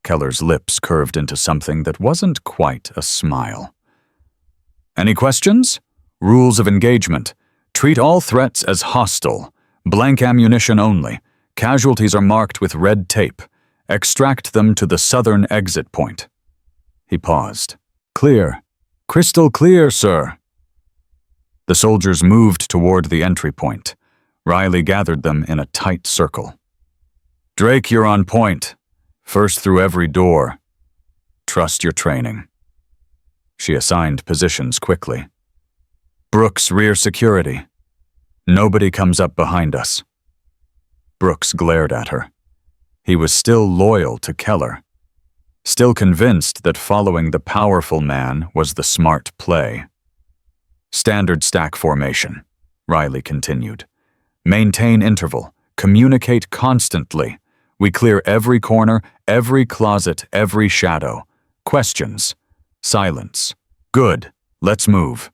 Keller's lips curved into something that wasn't quite a smile. Any questions? Rules of engagement. Treat all threats as hostile. Blank ammunition only. Casualties are marked with red tape. Extract them to the southern exit point. He paused. Clear. Crystal clear, sir. The soldiers moved toward the entry point. Riley gathered them in a tight circle. Drake, you're on point. First through every door. Trust your training. She assigned positions quickly. Brooks, rear security. Nobody comes up behind us. Brooks glared at her. He was still loyal to Keller, still convinced that following the powerful man was the smart play. Standard stack formation, Riley continued. Maintain interval, communicate constantly. We clear every corner, every closet, every shadow. Questions. Silence. Good. Let's move.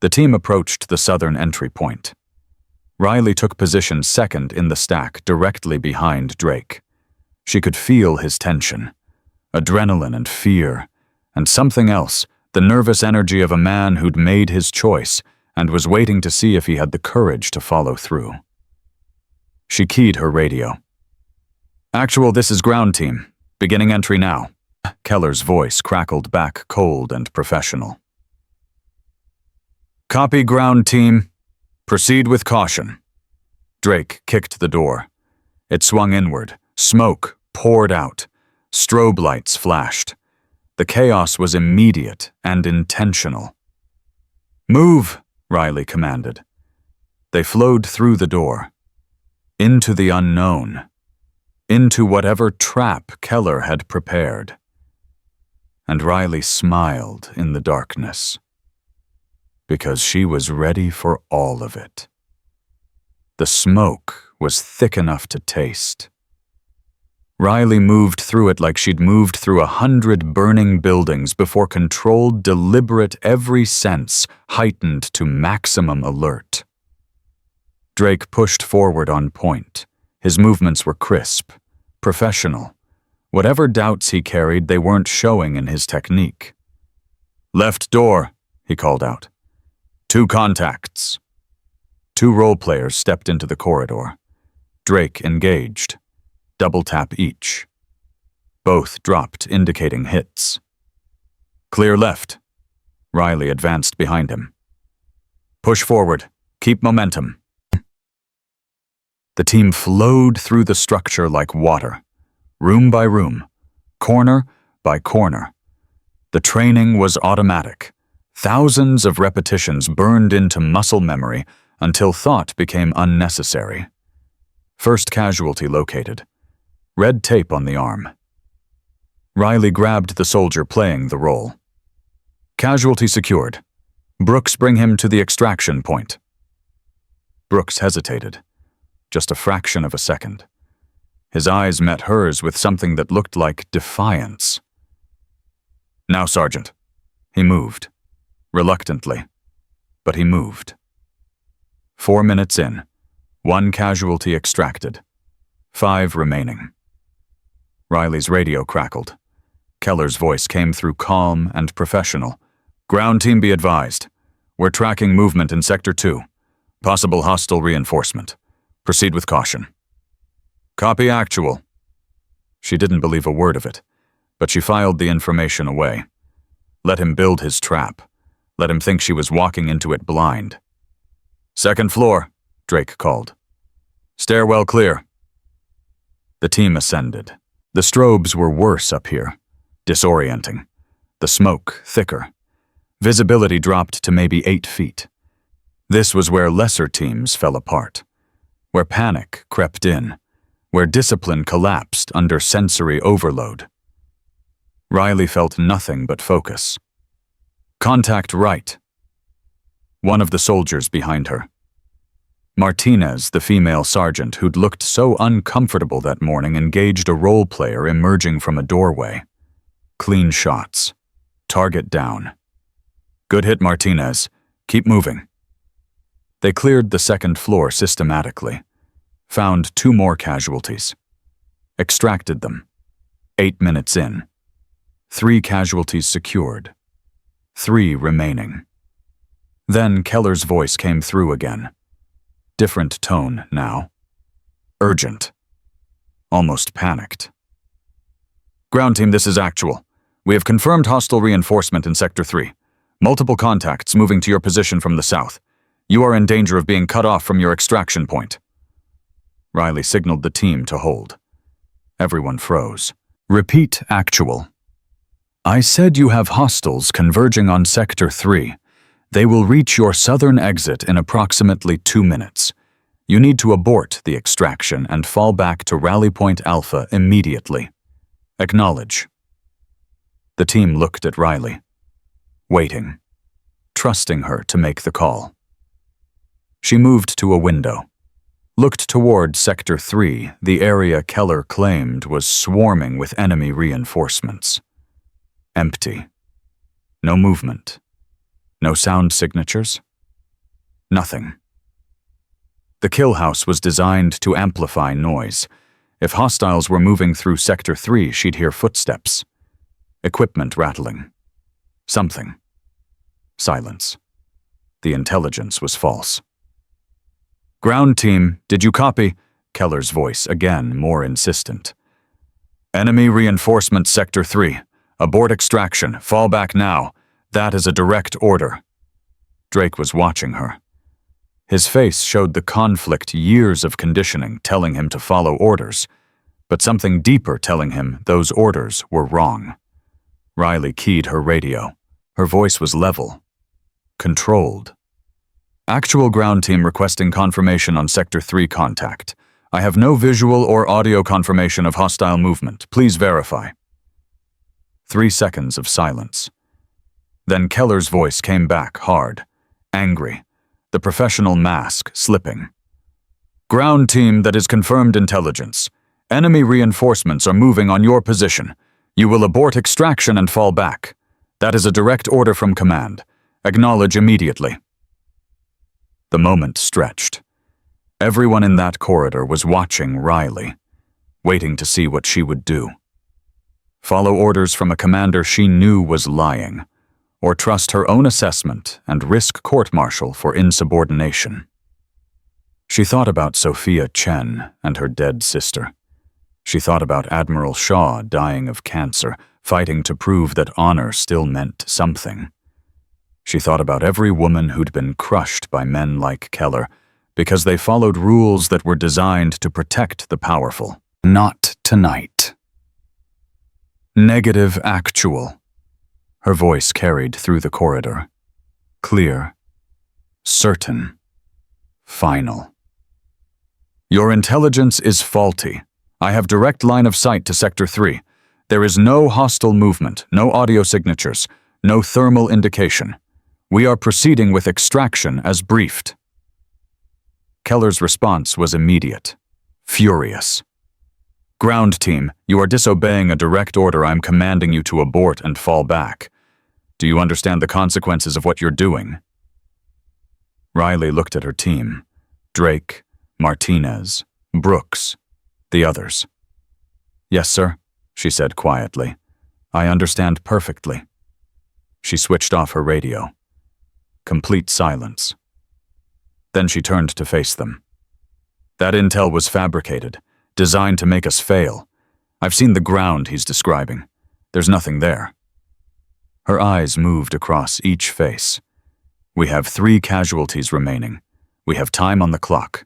The team approached the southern entry point. Riley took position second in the stack directly behind Drake. She could feel his tension. Adrenaline and fear. And something else, the nervous energy of a man who'd made his choice and was waiting to see if he had the courage to follow through. She keyed her radio. Actual, this is ground team. Beginning entry now. Keller's voice crackled back cold and professional. Copy, ground team. Proceed with caution. Drake kicked the door. It swung inward. Smoke poured out. Strobe lights flashed. The chaos was immediate and intentional. Move, Riley commanded. They flowed through the door. Into the unknown. Into whatever trap Keller had prepared. And Riley smiled in the darkness. Because she was ready for all of it. The smoke was thick enough to taste. Riley moved through it like she'd moved through 100 burning buildings before controlled, deliberate, every sense heightened to maximum alert. Drake pushed forward on point. His movements were crisp, professional. Whatever doubts he carried, they weren't showing in his technique. Left door, he called out. 2 contacts. 2 role players stepped into the corridor. Drake engaged. Double tap each. Both dropped, indicating hits. Clear left. Riley advanced behind him. Push forward. Keep momentum. The team flowed through the structure like water, room by room, corner by corner. The training was automatic. Thousands of repetitions burned into muscle memory until thought became unnecessary. First casualty located. Red tape on the arm. Riley grabbed the soldier playing the role. Casualty secured. Brooks, bring him to the extraction point. Brooks hesitated. Just a fraction of a second. His eyes met hers with something that looked like defiance. Now, Sergeant. He moved. Reluctantly. But he moved. 4 minutes in. 1 casualty extracted. 5 remaining. Riley's radio crackled. Keller's voice came through calm and professional. Ground team be advised. We're tracking movement in Sector 2. Possible hostile reinforcement. Proceed with caution. Copy actual. She didn't believe a word of it, but she filed the information away. Let him build his trap. Let him think she was walking into it blind. Second floor, Drake called. Stairwell clear. The team ascended. The strobes were worse up here, disorienting. The smoke thicker. Visibility dropped to maybe 8 feet. This was where lesser teams fell apart, where panic crept in, where discipline collapsed under sensory overload. Riley felt nothing but focus. Contact right. One of the soldiers behind her. Martinez, the female sergeant who'd looked so uncomfortable that morning, engaged a role player emerging from a doorway. Clean shots. Target down. Good hit, Martinez. Keep moving. They cleared the second floor systematically. Found 2 more casualties. Extracted them. 8 minutes in. 3 casualties secured. 3 remaining. Then Keller's voice came through again. Different tone now. Urgent. Almost panicked. Ground team, this is actual. We have confirmed hostile reinforcement in Sector 3. Multiple contacts moving to your position from the south. You are in danger of being cut off from your extraction point. Riley signaled the team to hold. Everyone froze. Repeat actual. I said you have hostiles converging on Sector 3. They will reach your southern exit in approximately 2 minutes. You need to abort the extraction and fall back to Rally Point Alpha immediately. Acknowledge. The team looked at Riley, waiting, trusting her to make the call. She moved to a window, looked toward Sector 3, the area Keller claimed was swarming with enemy reinforcements. Empty. No movement. No sound signatures. Nothing. The kill house was designed to amplify noise. If hostiles were moving through Sector 3, she'd hear footsteps. Equipment rattling. Something. Silence. The intelligence was false. Ground team, did you copy? Keller's voice, again more insistent. Enemy reinforcement Sector 3. Abort extraction. Fall back now. That is a direct order. Drake was watching her. His face showed the conflict years of conditioning telling him to follow orders, but something deeper telling him those orders were wrong. Riley keyed her radio. Her voice was level. Controlled. Actual ground team requesting confirmation on Sector 3 contact. I have no visual or audio confirmation of hostile movement. Please verify. 3 seconds of silence. Then Keller's voice came back hard, angry, the professional mask slipping. Ground team, that is confirmed intelligence. Enemy reinforcements are moving on your position. You will abort extraction and fall back. That is a direct order from command. Acknowledge immediately. The moment stretched. Everyone in that corridor was watching Riley, waiting to see what she would do. Follow orders from a commander she knew was lying, or trust her own assessment and risk court-martial for insubordination. She thought about Sophia Chen and her dead sister. She thought about Admiral Shaw dying of cancer, fighting to prove that honor still meant something. She thought about every woman who'd been crushed by men like Keller because they followed rules that were designed to protect the powerful. Not tonight. Negative actual. Her voice carried through the corridor. Clear. Certain. Final. Your intelligence is faulty. I have direct line of sight to Sector 3. There is no hostile movement, no audio signatures, no thermal indication. We are proceeding with extraction as briefed. Keller's response was immediate, furious. Ground team, you are disobeying a direct order. I'm commanding you to abort and fall back. Do you understand the consequences of what you're doing? Riley looked at her team, Drake, Martinez, Brooks, the others. "Yes, sir," she said quietly. "I understand perfectly." She switched off her radio. Complete silence. Then she turned to face them. "That intel was fabricated, designed to make us fail. I've seen the ground he's describing. There's nothing there." Her eyes moved across each face. "We have 3 casualties remaining. We have time on the clock.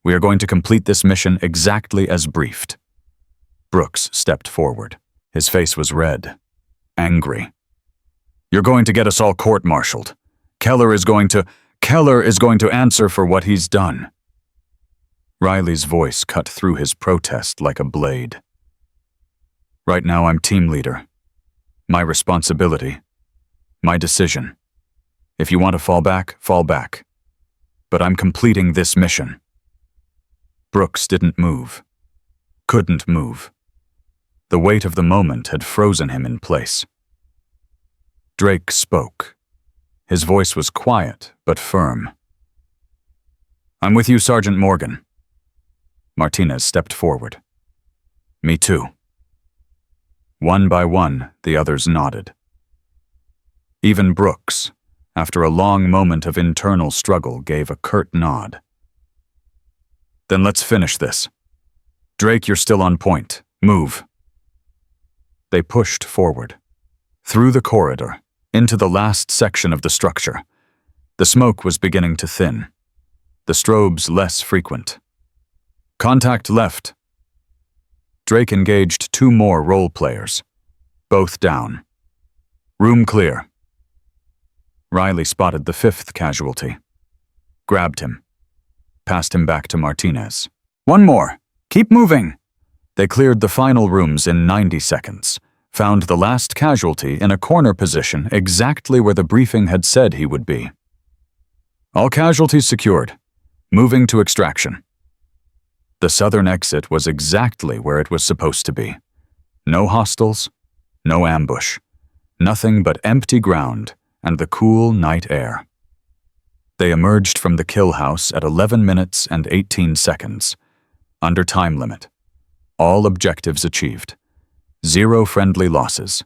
We are going to complete this mission exactly as briefed." Brooks stepped forward. His face was red, angry. "You're going to get us all court-martialed. Keller is going to answer for what he's done." Riley's voice cut through his protest like a blade. "Right now I'm team leader. My responsibility. My decision. If you want to fall back, fall back. But I'm completing this mission." Brooks didn't move. Couldn't move. The weight of the moment had frozen him in place. Drake spoke. His voice was quiet but firm. "I'm with you, Sergeant Morgan." Martinez stepped forward. "Me too." One by one, the others nodded. Even Brooks, after a long moment of internal struggle, gave a curt nod. "Then let's finish this. Drake, you're still on point. Move." They pushed forward, through the corridor, into the last section of the structure. The smoke was beginning to thin, the strobes less frequent. "Contact left." Drake engaged 2 more role players, both down. "Room clear." Riley spotted the 5th casualty, grabbed him, passed him back to Martinez. "One more. Keep moving." They cleared the final rooms in 90 seconds, found the last casualty in a corner position exactly where the briefing had said he would be. "All casualties secured. Moving to extraction." The southern exit was exactly where it was supposed to be. No hostiles, no ambush, nothing but empty ground and the cool night air. They emerged from the kill house at 11 minutes and 18 seconds, under time limit. All objectives achieved. 0 friendly losses.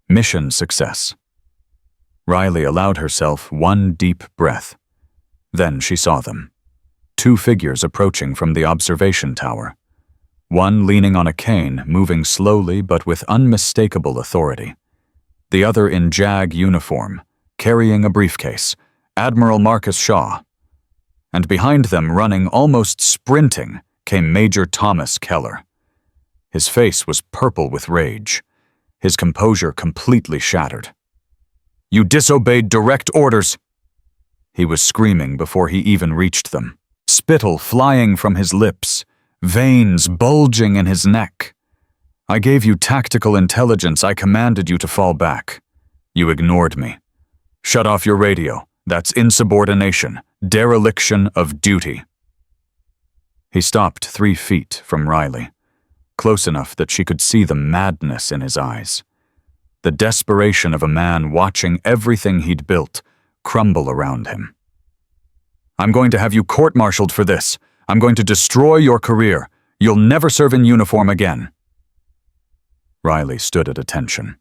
Mission success. Riley allowed herself one deep breath. Then she saw them. 2 figures approaching from the observation tower. One leaning on a cane, moving slowly but with unmistakable authority. The other in JAG uniform, carrying a briefcase, Admiral Marcus Shaw. And behind them, running, almost sprinting, came Major Thomas Keller. His face was purple with rage, his composure completely shattered. "You disobeyed direct orders!" He was screaming before he even reached them, spittle flying from his lips, veins bulging in his neck. "I gave you tactical intelligence. I commanded you to fall back. You ignored me. Shut off your radio. That's insubordination, dereliction of duty." He stopped 3 feet from Riley, close enough that she could see the madness in his eyes, the desperation of a man watching everything he'd built crumble around him. "I'm going to have you court-martialed for this. I'm going to destroy your career. You'll never serve in uniform again." Riley stood at attention,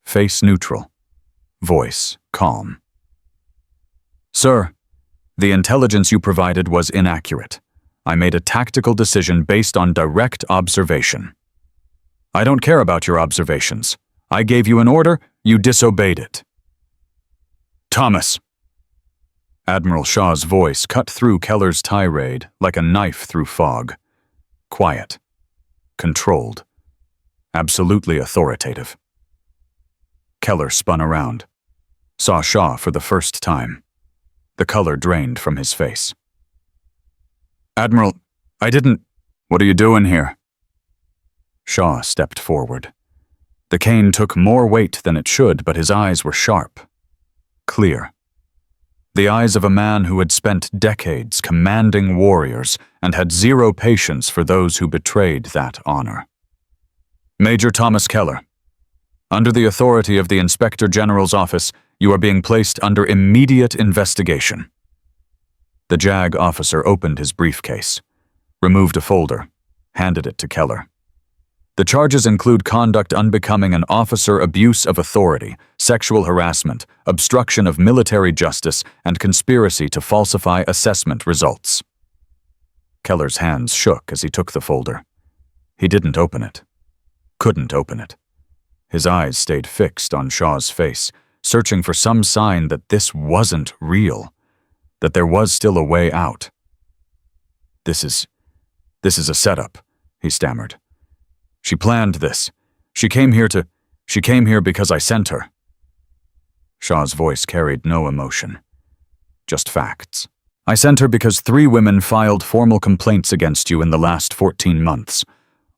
face neutral, voice calm. "Sir, the intelligence you provided was inaccurate. I made a tactical decision based on direct observation. I don't care about your observations. I gave you an order, you disobeyed it." "Thomas." Admiral Shaw's voice cut through Keller's tirade like a knife through fog. Quiet, controlled, absolutely authoritative. Keller spun around, saw Shaw for the first time. The color drained from his face. "Admiral, what are you doing here?" Shaw stepped forward. The cane took more weight than it should, but his eyes were sharp, clear. The eyes of a man who had spent decades commanding warriors and had 0 patience for those who betrayed that honor. "Major Thomas Keller, under the authority of the Inspector General's office, you are being placed under immediate investigation." The JAG officer opened his briefcase, removed a folder, handed it to Keller. The charges include conduct unbecoming an officer, abuse of authority, sexual harassment, obstruction of military justice, and conspiracy to falsify assessment results. Keller's hands shook as he took the folder. He didn't open it. Couldn't open it. His eyes stayed fixed on Shaw's face, searching for some sign that this wasn't real, that there was still a way out. This is a setup, he stammered. She planned this. She came here because I sent her. Shaw's voice carried no emotion, just facts. I sent her because 3 women filed formal complaints against you in the last 14 months.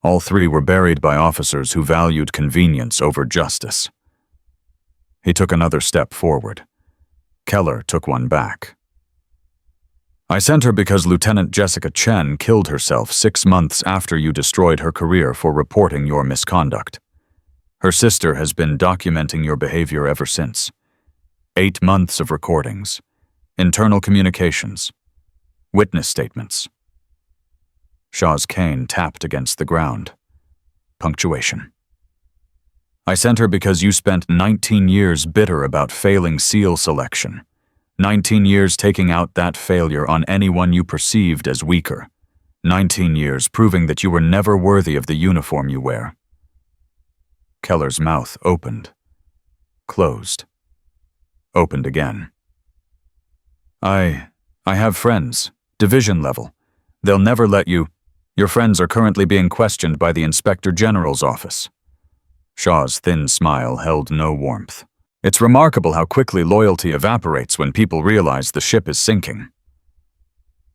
All 3 were buried by officers who valued convenience over justice. He took another step forward. Keller took one back. I sent her because Lieutenant Jessica Chen killed herself 6 months after you destroyed her career for reporting your misconduct. Her sister has been documenting your behavior ever since. 8 months of recordings, internal communications, witness statements. Shaw's cane tapped against the ground. Punctuation. I sent her because you spent 19 years bitter about failing SEAL selection. 19 years taking out that failure on anyone you perceived as weaker. 19 years proving that you were never worthy of the uniform you wear. Keller's mouth opened, closed, opened again. I have friends, division level. They'll never let you. Your friends are currently being questioned by the Inspector General's office. Shaw's thin smile held no warmth. It's remarkable how quickly loyalty evaporates when people realize the ship is sinking.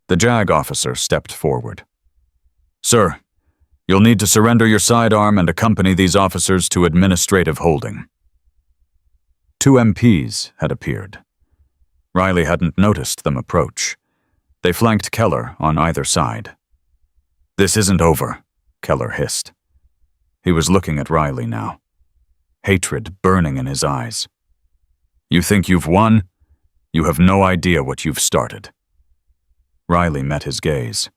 The JAG officer stepped forward. Sir, you'll need to surrender your sidearm and accompany these officers to administrative holding. 2 MPs had appeared. Riley hadn't noticed them approach. They flanked Keller on either side. This isn't over, Keller hissed. He was looking at Riley now, hatred burning in his eyes. You think you've won? You have no idea what you've started. Riley met his gaze,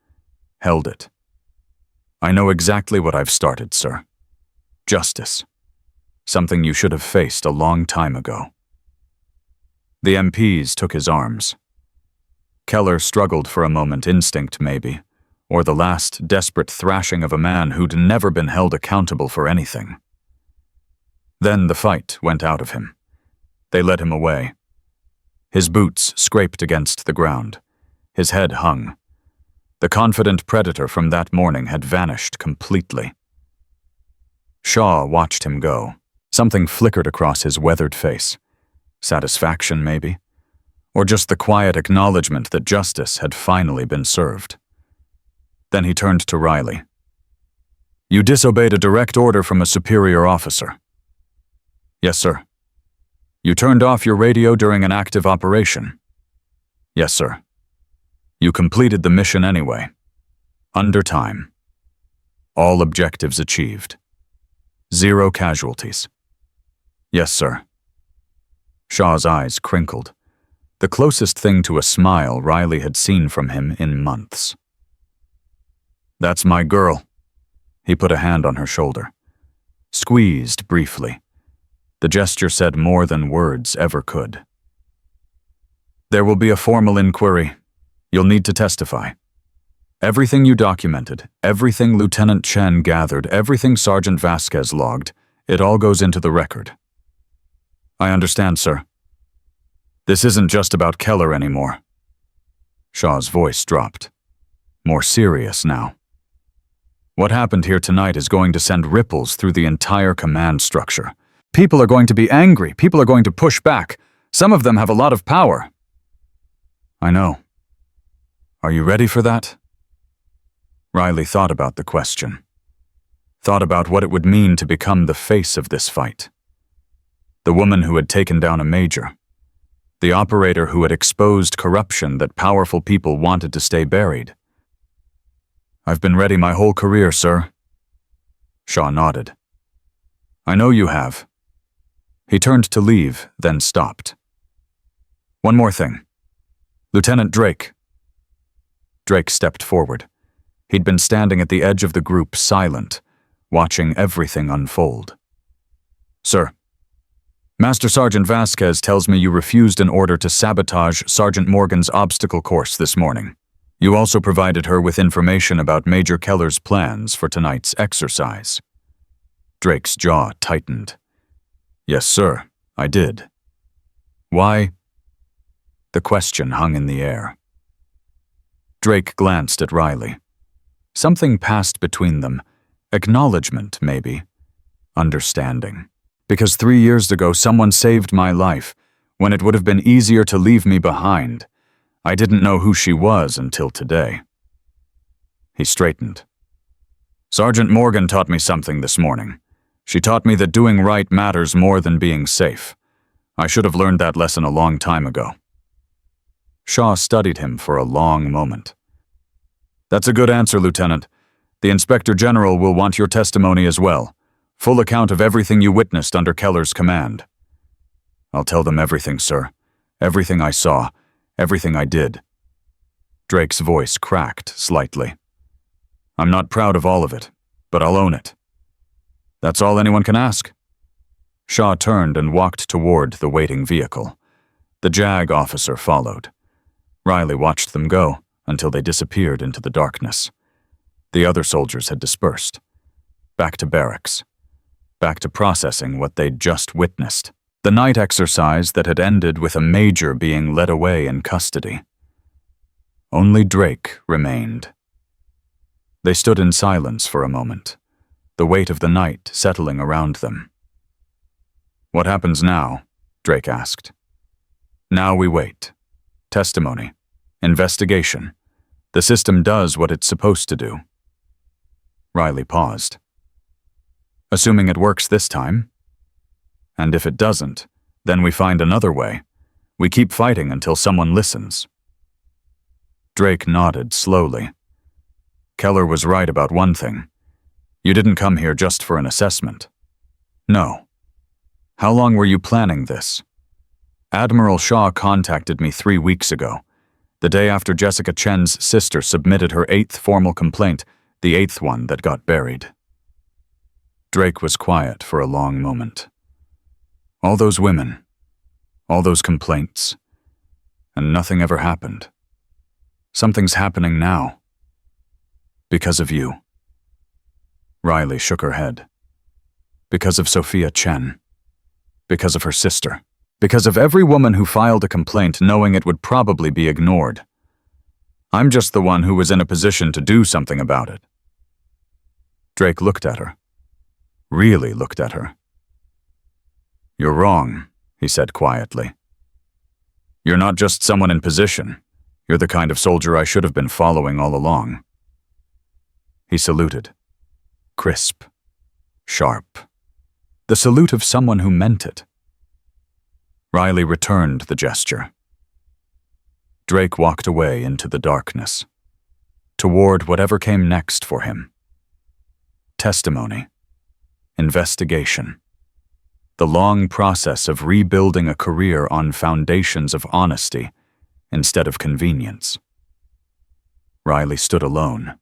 held it. I know exactly what I've started, sir. Justice. Something you should have faced a long time ago. The MPs took his arms. Keller struggled for a moment, instinct maybe, or the last desperate thrashing of a man who'd never been held accountable for anything. Then the fight went out of him. They led him away. His boots scraped against the ground. His head hung. The confident predator from that morning had vanished completely. Shaw watched him go. Something flickered across his weathered face. Satisfaction, maybe? Or just the quiet acknowledgement that justice had finally been served. Then he turned to Riley. You disobeyed a direct order from a superior officer. Yes, sir. You turned off your radio during an active operation. Yes, sir. You completed the mission anyway. Under time. All objectives achieved. 0 casualties. Yes, sir. Shaw's eyes crinkled. The closest thing to a smile Riley had seen from him in months. That's my girl. He put a hand on her shoulder. Squeezed briefly. The gesture said more than words ever could. There will be a formal inquiry. You'll need to testify. Everything you documented, everything Lieutenant Chen gathered, everything Sergeant Vasquez logged, it all goes into the record. I understand, sir. This isn't just about Keller anymore. Shaw's voice dropped. More serious now. What happened here tonight is going to send ripples through the entire command structure. People are going to be angry. People are going to push back. Some of them have a lot of power. I know. Are you ready for that? Riley thought about the question. Thought about what it would mean to become the face of this fight. The woman who had taken down a major. The operator who had exposed corruption that powerful people wanted to stay buried. I've been ready my whole career, sir. Shaw nodded. I know you have. He turned to leave, then stopped. One more thing. Lieutenant Drake. Drake stepped forward. He'd been standing at the edge of the group, silent, watching everything unfold. "Sir, Master Sergeant Vasquez tells me you refused an order to sabotage Sergeant Morgan's obstacle course this morning. You also provided her with information about Major Keller's plans for tonight's exercise." Drake's jaw tightened. "Yes, sir, I did." "Why?" The question hung in the air. Drake glanced at Riley. Something passed between them. Acknowledgement, maybe. Understanding. "Because 3 years ago someone saved my life, when it would have been easier to leave me behind. I didn't know who she was until today." He straightened. "Sergeant Morgan taught me something this morning. She taught me that doing right matters more than being safe. I should have learned that lesson a long time ago." Shaw studied him for a long moment. "That's a good answer, Lieutenant. The Inspector General will want your testimony as well. Full account of everything you witnessed under Keller's command." "I'll tell them everything, sir. Everything I saw. Everything I did." Drake's voice cracked slightly. "I'm not proud of all of it, but I'll own it." "That's all anyone can ask." Shaw turned and walked toward the waiting vehicle. The JAG officer followed. Riley watched them go until they disappeared into the darkness. The other soldiers had dispersed. Back to barracks. Back to processing what they'd just witnessed. The night exercise that had ended with a major being led away in custody. Only Drake remained. They stood in silence for a moment, the weight of the night settling around them. "What happens now?" Drake asked. "Now we wait. Testimony. Investigation. The system does what it's supposed to do." Riley paused. "Assuming it works this time? And if it doesn't, then we find another way. We keep fighting until someone listens." Drake nodded slowly. "Keller was right about one thing. You didn't come here just for an assessment." "No." "How long were you planning this?" "Admiral Shaw contacted me 3 weeks ago, the day after Jessica Chen's sister submitted her 8th formal complaint, the 8th one that got buried." Drake was quiet for a long moment. All those women, all those complaints, and nothing ever happened. Something's happening now. Because of you. Riley shook her head. Because of Sophia Chen. Because of her sister. Because of every woman who filed a complaint knowing it would probably be ignored. I'm just the one who was in a position to do something about it. Drake looked at her. Really looked at her. "You're wrong," he said quietly. "You're not just someone in position. You're the kind of soldier I should have been following all along." He saluted. Crisp. Sharp. The salute of someone who meant it. Riley returned the gesture. Drake walked away into the darkness, toward whatever came next for him. Testimony. Investigation. The long process of rebuilding a career on foundations of honesty instead of convenience. Riley stood alone.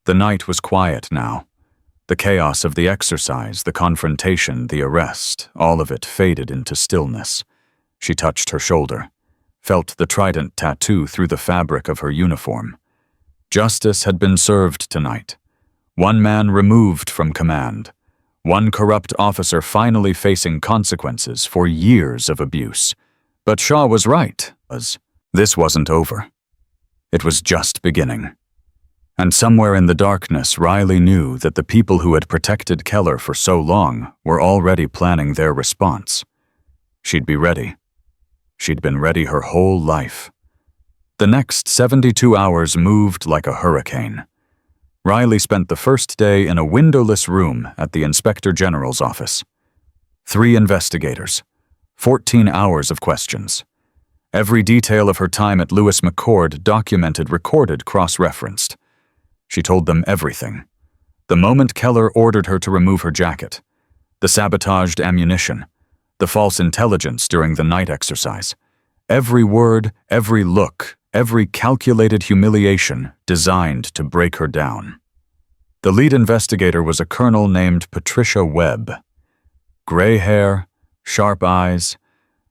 The night was quiet now. The chaos of the exercise, the confrontation, the arrest, all of it faded into stillness. She touched her shoulder, felt the trident tattoo through the fabric of her uniform. Justice had been served tonight. One man removed from command. One corrupt officer finally facing consequences for years of abuse. But Shaw was right. This wasn't over. It was just beginning. And somewhere in the darkness, Riley knew that the people who had protected Keller for so long were already planning their response. She'd be ready. She'd been ready her whole life. The next 72 hours moved like a hurricane. Riley spent the first day in a windowless room at the Inspector General's office. 3 investigators. 14 hours of questions. Every detail of her time at Lewis McCord documented, recorded, cross-referenced. She told them everything. The moment Keller ordered her to remove her jacket, the sabotaged ammunition, the false intelligence during the night exercise. Every word, every look, every calculated humiliation designed to break her down. The lead investigator was a colonel named Patricia Webb. Gray hair, sharp eyes,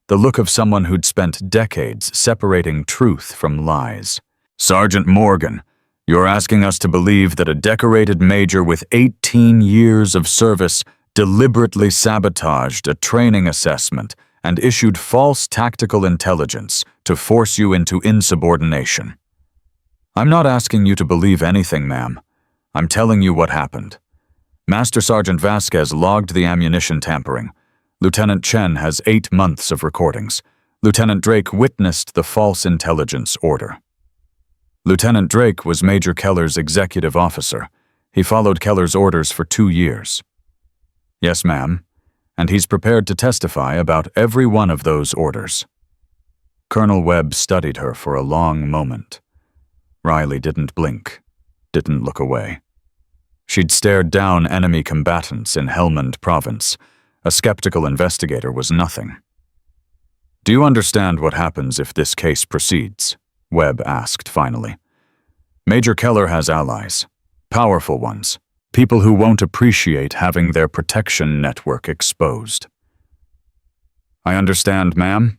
the look of someone who'd spent decades separating truth from lies. "Sergeant Morgan, you're asking us to believe that a decorated major with 18 years of service deliberately sabotaged a training assessment and issued false tactical intelligence to force you into insubordination. I'm not asking you to believe anything, ma'am. I'm telling you what happened. Master Sergeant Vasquez logged the ammunition tampering. Lieutenant Chen has 8 months of recordings. Lieutenant Drake witnessed the false intelligence order." Lieutenant Drake was Major Keller's executive officer. He followed Keller's orders for 2 years. "Yes, ma'am, and he's prepared to testify about every one of those orders." Colonel Webb studied her for a long moment. Riley didn't blink, didn't look away. She'd stared down enemy combatants in Helmand Province. A skeptical investigator was nothing. "Do you understand what happens if this case proceeds?" Webb asked finally. "Major Keller has allies, powerful ones, people who won't appreciate having their protection network exposed." "I understand, ma'am."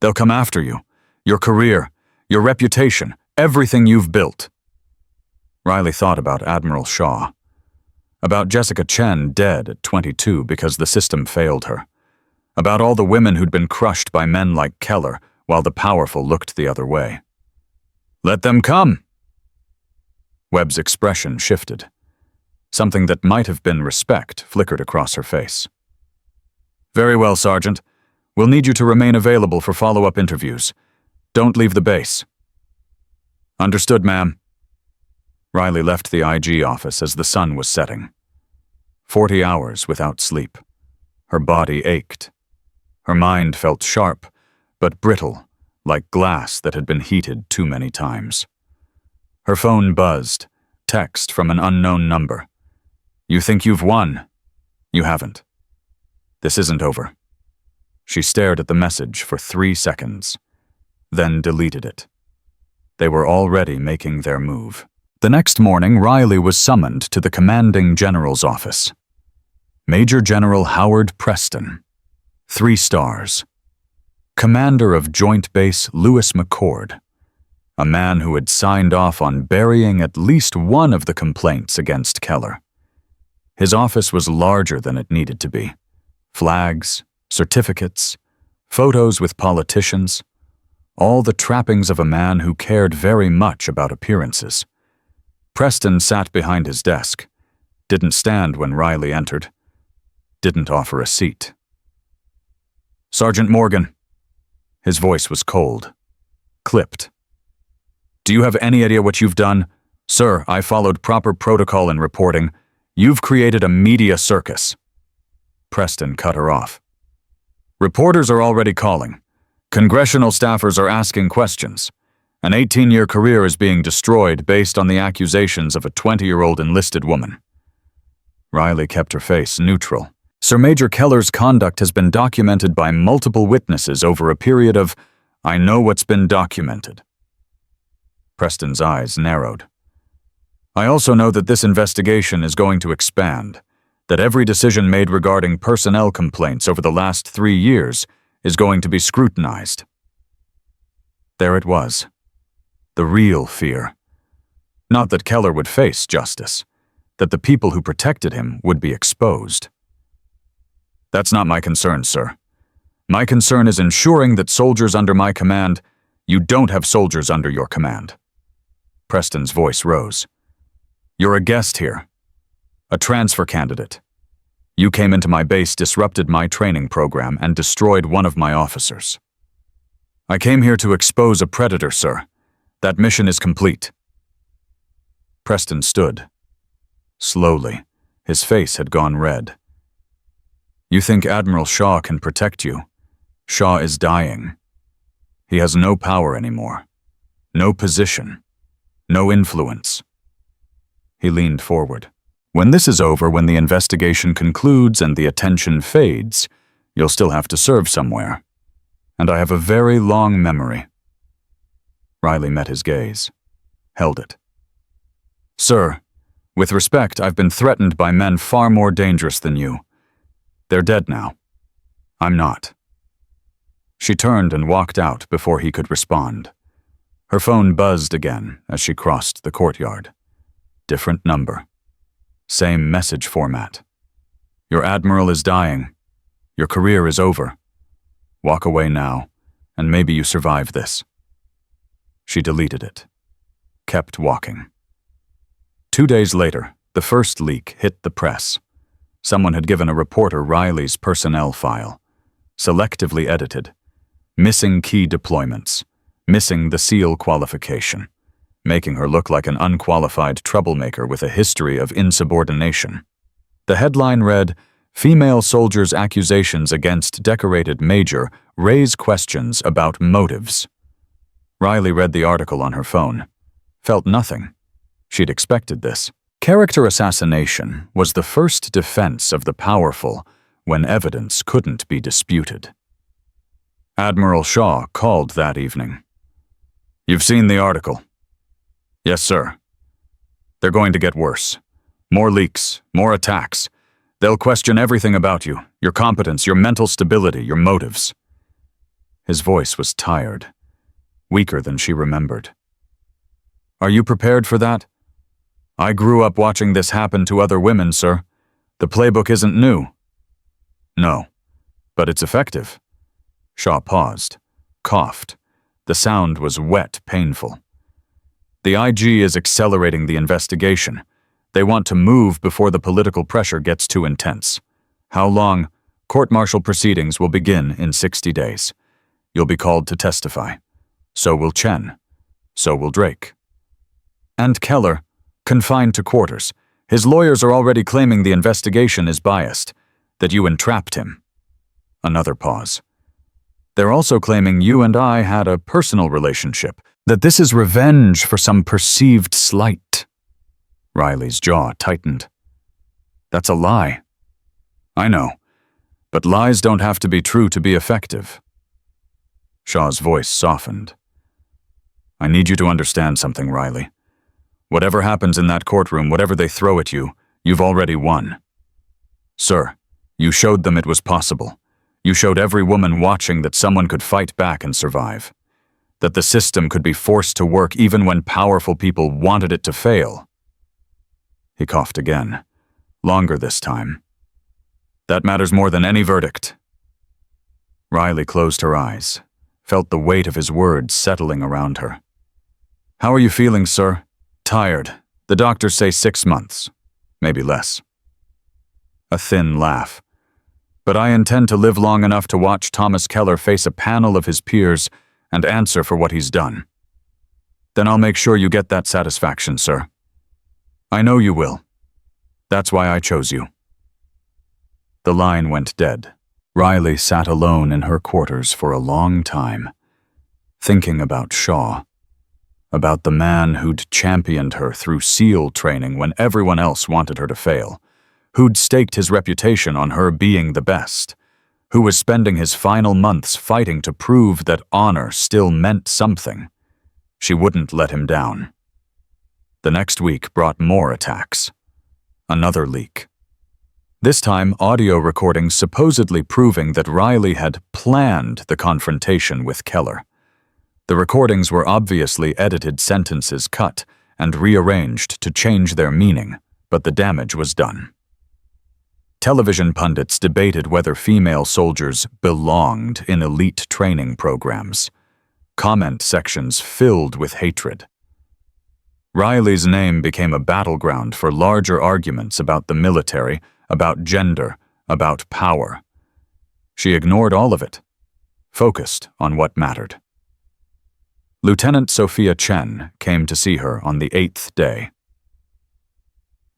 "They'll come after you, your career, your reputation, everything you've built." Riley thought about Admiral Shaw, about Jessica Chen dead at 22 because the system failed her, about all the women who'd been crushed by men like Keller while the powerful looked the other way. "Let them come." Webb's expression shifted. Something that might have been respect flickered across her face. "Very well, Sergeant. We'll need you to remain available for follow-up interviews. Don't leave the base." "Understood, ma'am." Riley left the IG office as the sun was setting. 40 hours without sleep. Her body ached. Her mind felt sharp, but brittle, like glass that had been heated too many times. Her phone buzzed, text from an unknown number. "You think you've won? You haven't. This isn't over." She stared at the message for 3 seconds, then deleted it. They were already making their move. The next morning, Riley was summoned to the commanding general's office. Major General Howard Preston, 3 stars. Commander of Joint Base Lewis McCord, a man who had signed off on burying at least one of the complaints against Keller. His office was larger than it needed to be. Flags, certificates, photos with politicians, all the trappings of a man who cared very much about appearances. Preston sat behind his desk, didn't stand when Riley entered, didn't offer a seat. "Sergeant Morgan." His voice was cold, clipped. "Do you have any idea what you've done? Sir, I followed proper protocol in reporting. You've created a media circus." Preston cut her off. "Reporters are already calling. Congressional staffers are asking questions. An 18-year career is being destroyed based on the accusations of a 20-year-old enlisted woman." Riley kept her face neutral. "Sir Major Keller's conduct has been documented by multiple witnesses over a period of, I know what's been documented." Preston's eyes narrowed. "I also know that this investigation is going to expand, that every decision made regarding personnel complaints over the last 3 years is going to be scrutinized." There it was. The real fear. Not that Keller would face justice, that the people who protected him would be exposed. "That's not my concern, sir. My concern is ensuring that soldiers under my command, you don't have soldiers under your command." Preston's voice rose. "You're a guest here, a transfer candidate. You came into my base, disrupted my training program, and destroyed one of my officers. I came here to expose a predator, sir. That mission is complete." Preston stood. Slowly, his face had gone red. "You think Admiral Shaw can protect you? Shaw is dying. He has no power anymore, no position, no influence." He leaned forward. "When this is over, when the investigation concludes and the attention fades, you'll still have to serve somewhere. And I have a very long memory. Riley met his gaze, held it. Sir, with respect, I've been threatened by men far more dangerous than you. They're dead now. I'm not. She turned and walked out before he could respond. Her phone buzzed again as she crossed the courtyard. Different number. Same message format. Your admiral is dying. Your career is over. Walk away now, and maybe you survive this. She deleted it. Kept walking. 2 days later, the first leak hit the press. Someone had given a reporter Riley's personnel file. Selectively edited. Missing key deployments. Missing the SEAL qualification. Making her look like an unqualified troublemaker with a history of insubordination. The headline read, "Female soldiers' accusations against decorated major raise questions about motives." Riley read the article on her phone. Felt nothing. She'd expected this. Character assassination was the first defense of the powerful when evidence couldn't be disputed. Admiral Shaw called that evening. "You've seen the article." "Yes, sir." "They're going to get worse. More leaks, more attacks. They'll question everything about you, your competence, your mental stability, your motives." His voice was tired, weaker than she remembered. "Are you prepared for that?" "I grew up watching this happen to other women, sir. The playbook isn't new." "No, but it's effective." Shaw paused, coughed. The sound was wet, painful. "The IG is accelerating the investigation. They want to move before the political pressure gets too intense. How long? Court-martial proceedings will begin in 60 days. You'll be called to testify. So will Chen. So will Drake. And Keller, confined to quarters. His lawyers are already claiming the investigation is biased, that you entrapped him." Another pause. "They're also claiming you and I had a personal relationship, that this is revenge for some perceived slight." Riley's jaw tightened. "That's a lie." "I know, but lies don't have to be true to be effective." Shaw's voice softened. "I need you to understand something, Riley. Whatever happens in that courtroom, whatever they throw at you, you've already won. Sir, you showed them it was possible. You showed every woman watching that someone could fight back and survive. That the system could be forced to work even when powerful people wanted it to fail." He coughed again, longer this time. "That matters more than any verdict." Riley closed her eyes, felt the weight of his words settling around her. "How are you feeling, sir?" "Tired. The doctors say 6 months. Maybe less." A thin laugh. "But I intend to live long enough to watch Thomas Keller face a panel of his peers and answer for what he's done. Then I'll make sure you get that satisfaction, sir. I know you will. That's why I chose you." The line went dead. Riley sat alone in her quarters for a long time, thinking about Shaw, about the man who'd championed her through SEAL training when everyone else wanted her to fail, who'd staked his reputation on her being the best, who was spending his final months fighting to prove that honor still meant something. She wouldn't let him down. The next week brought more attacks. Another leak. This time, audio recordings supposedly proving that Riley had planned the confrontation with Keller. The recordings were obviously edited sentences cut and rearranged to change their meaning, but the damage was done. Television pundits debated whether female soldiers belonged in elite training programs. Comment sections filled with hatred. Riley's name became a battleground for larger arguments about the military, about gender, about power. She ignored all of it, focused on what mattered. Lieutenant Sophia Chen came to see her on the 8th day.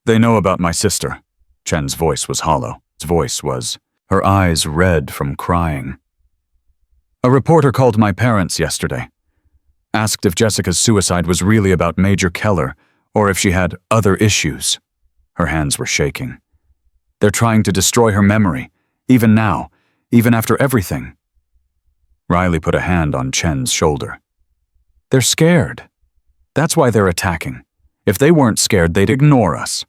"They know about my sister." Chen's voice was hollow. His voice was, her eyes red from crying. "A reporter called my parents yesterday. Asked if Jessica's suicide was really about Major Keller or if she had other issues." Her hands were shaking. "They're trying to destroy her memory, even now, even after everything." Riley put a hand on Chen's shoulder. They're scared. That's why they're attacking. If they weren't scared, they'd ignore us.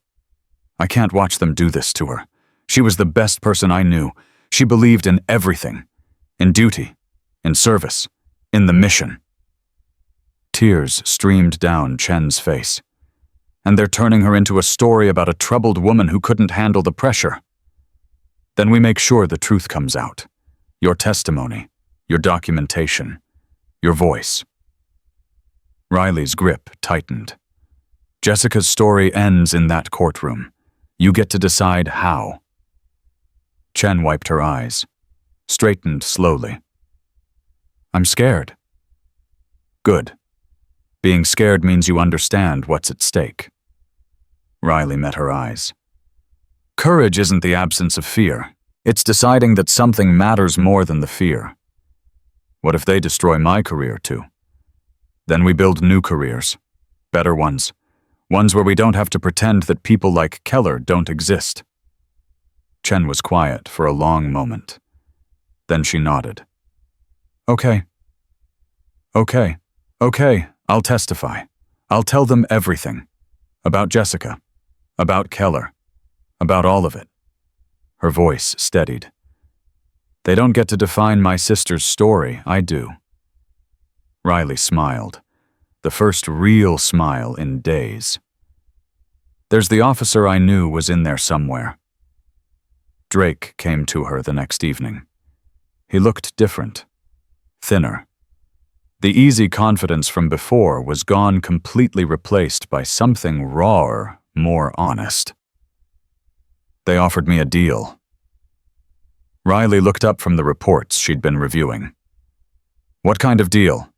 I can't watch them do this to her. She was the best person I knew. She believed in everything. In duty, in service, in the mission. Tears streamed down Chen's face. And they're turning her into a story about a troubled woman who couldn't handle the pressure. Then we make sure the truth comes out. Your testimony, your documentation, your voice. Riley's grip tightened. Jessica's story ends in that courtroom. You get to decide how. Chen wiped her eyes, straightened slowly. I'm scared. Good. Being scared means you understand what's at stake. Riley met her eyes. Courage isn't the absence of fear. It's deciding that something matters more than the fear. What if they destroy my career too? Then we build new careers. Better ones. Ones where we don't have to pretend that people like Keller don't exist. Chen was quiet for a long moment. Then she nodded. Okay. Okay, I'll testify. I'll tell them everything. About Jessica. About Keller. About all of it. Her voice steadied. They don't get to define my sister's story, I do. Riley smiled. The first real smile in days. There's the officer I knew was in there somewhere. Drake came to her the next evening. He looked different. Thinner. The easy confidence from before was gone, completely replaced by something rawer, more honest. They offered me a deal. Riley looked up from the reports she'd been reviewing. What kind of deal?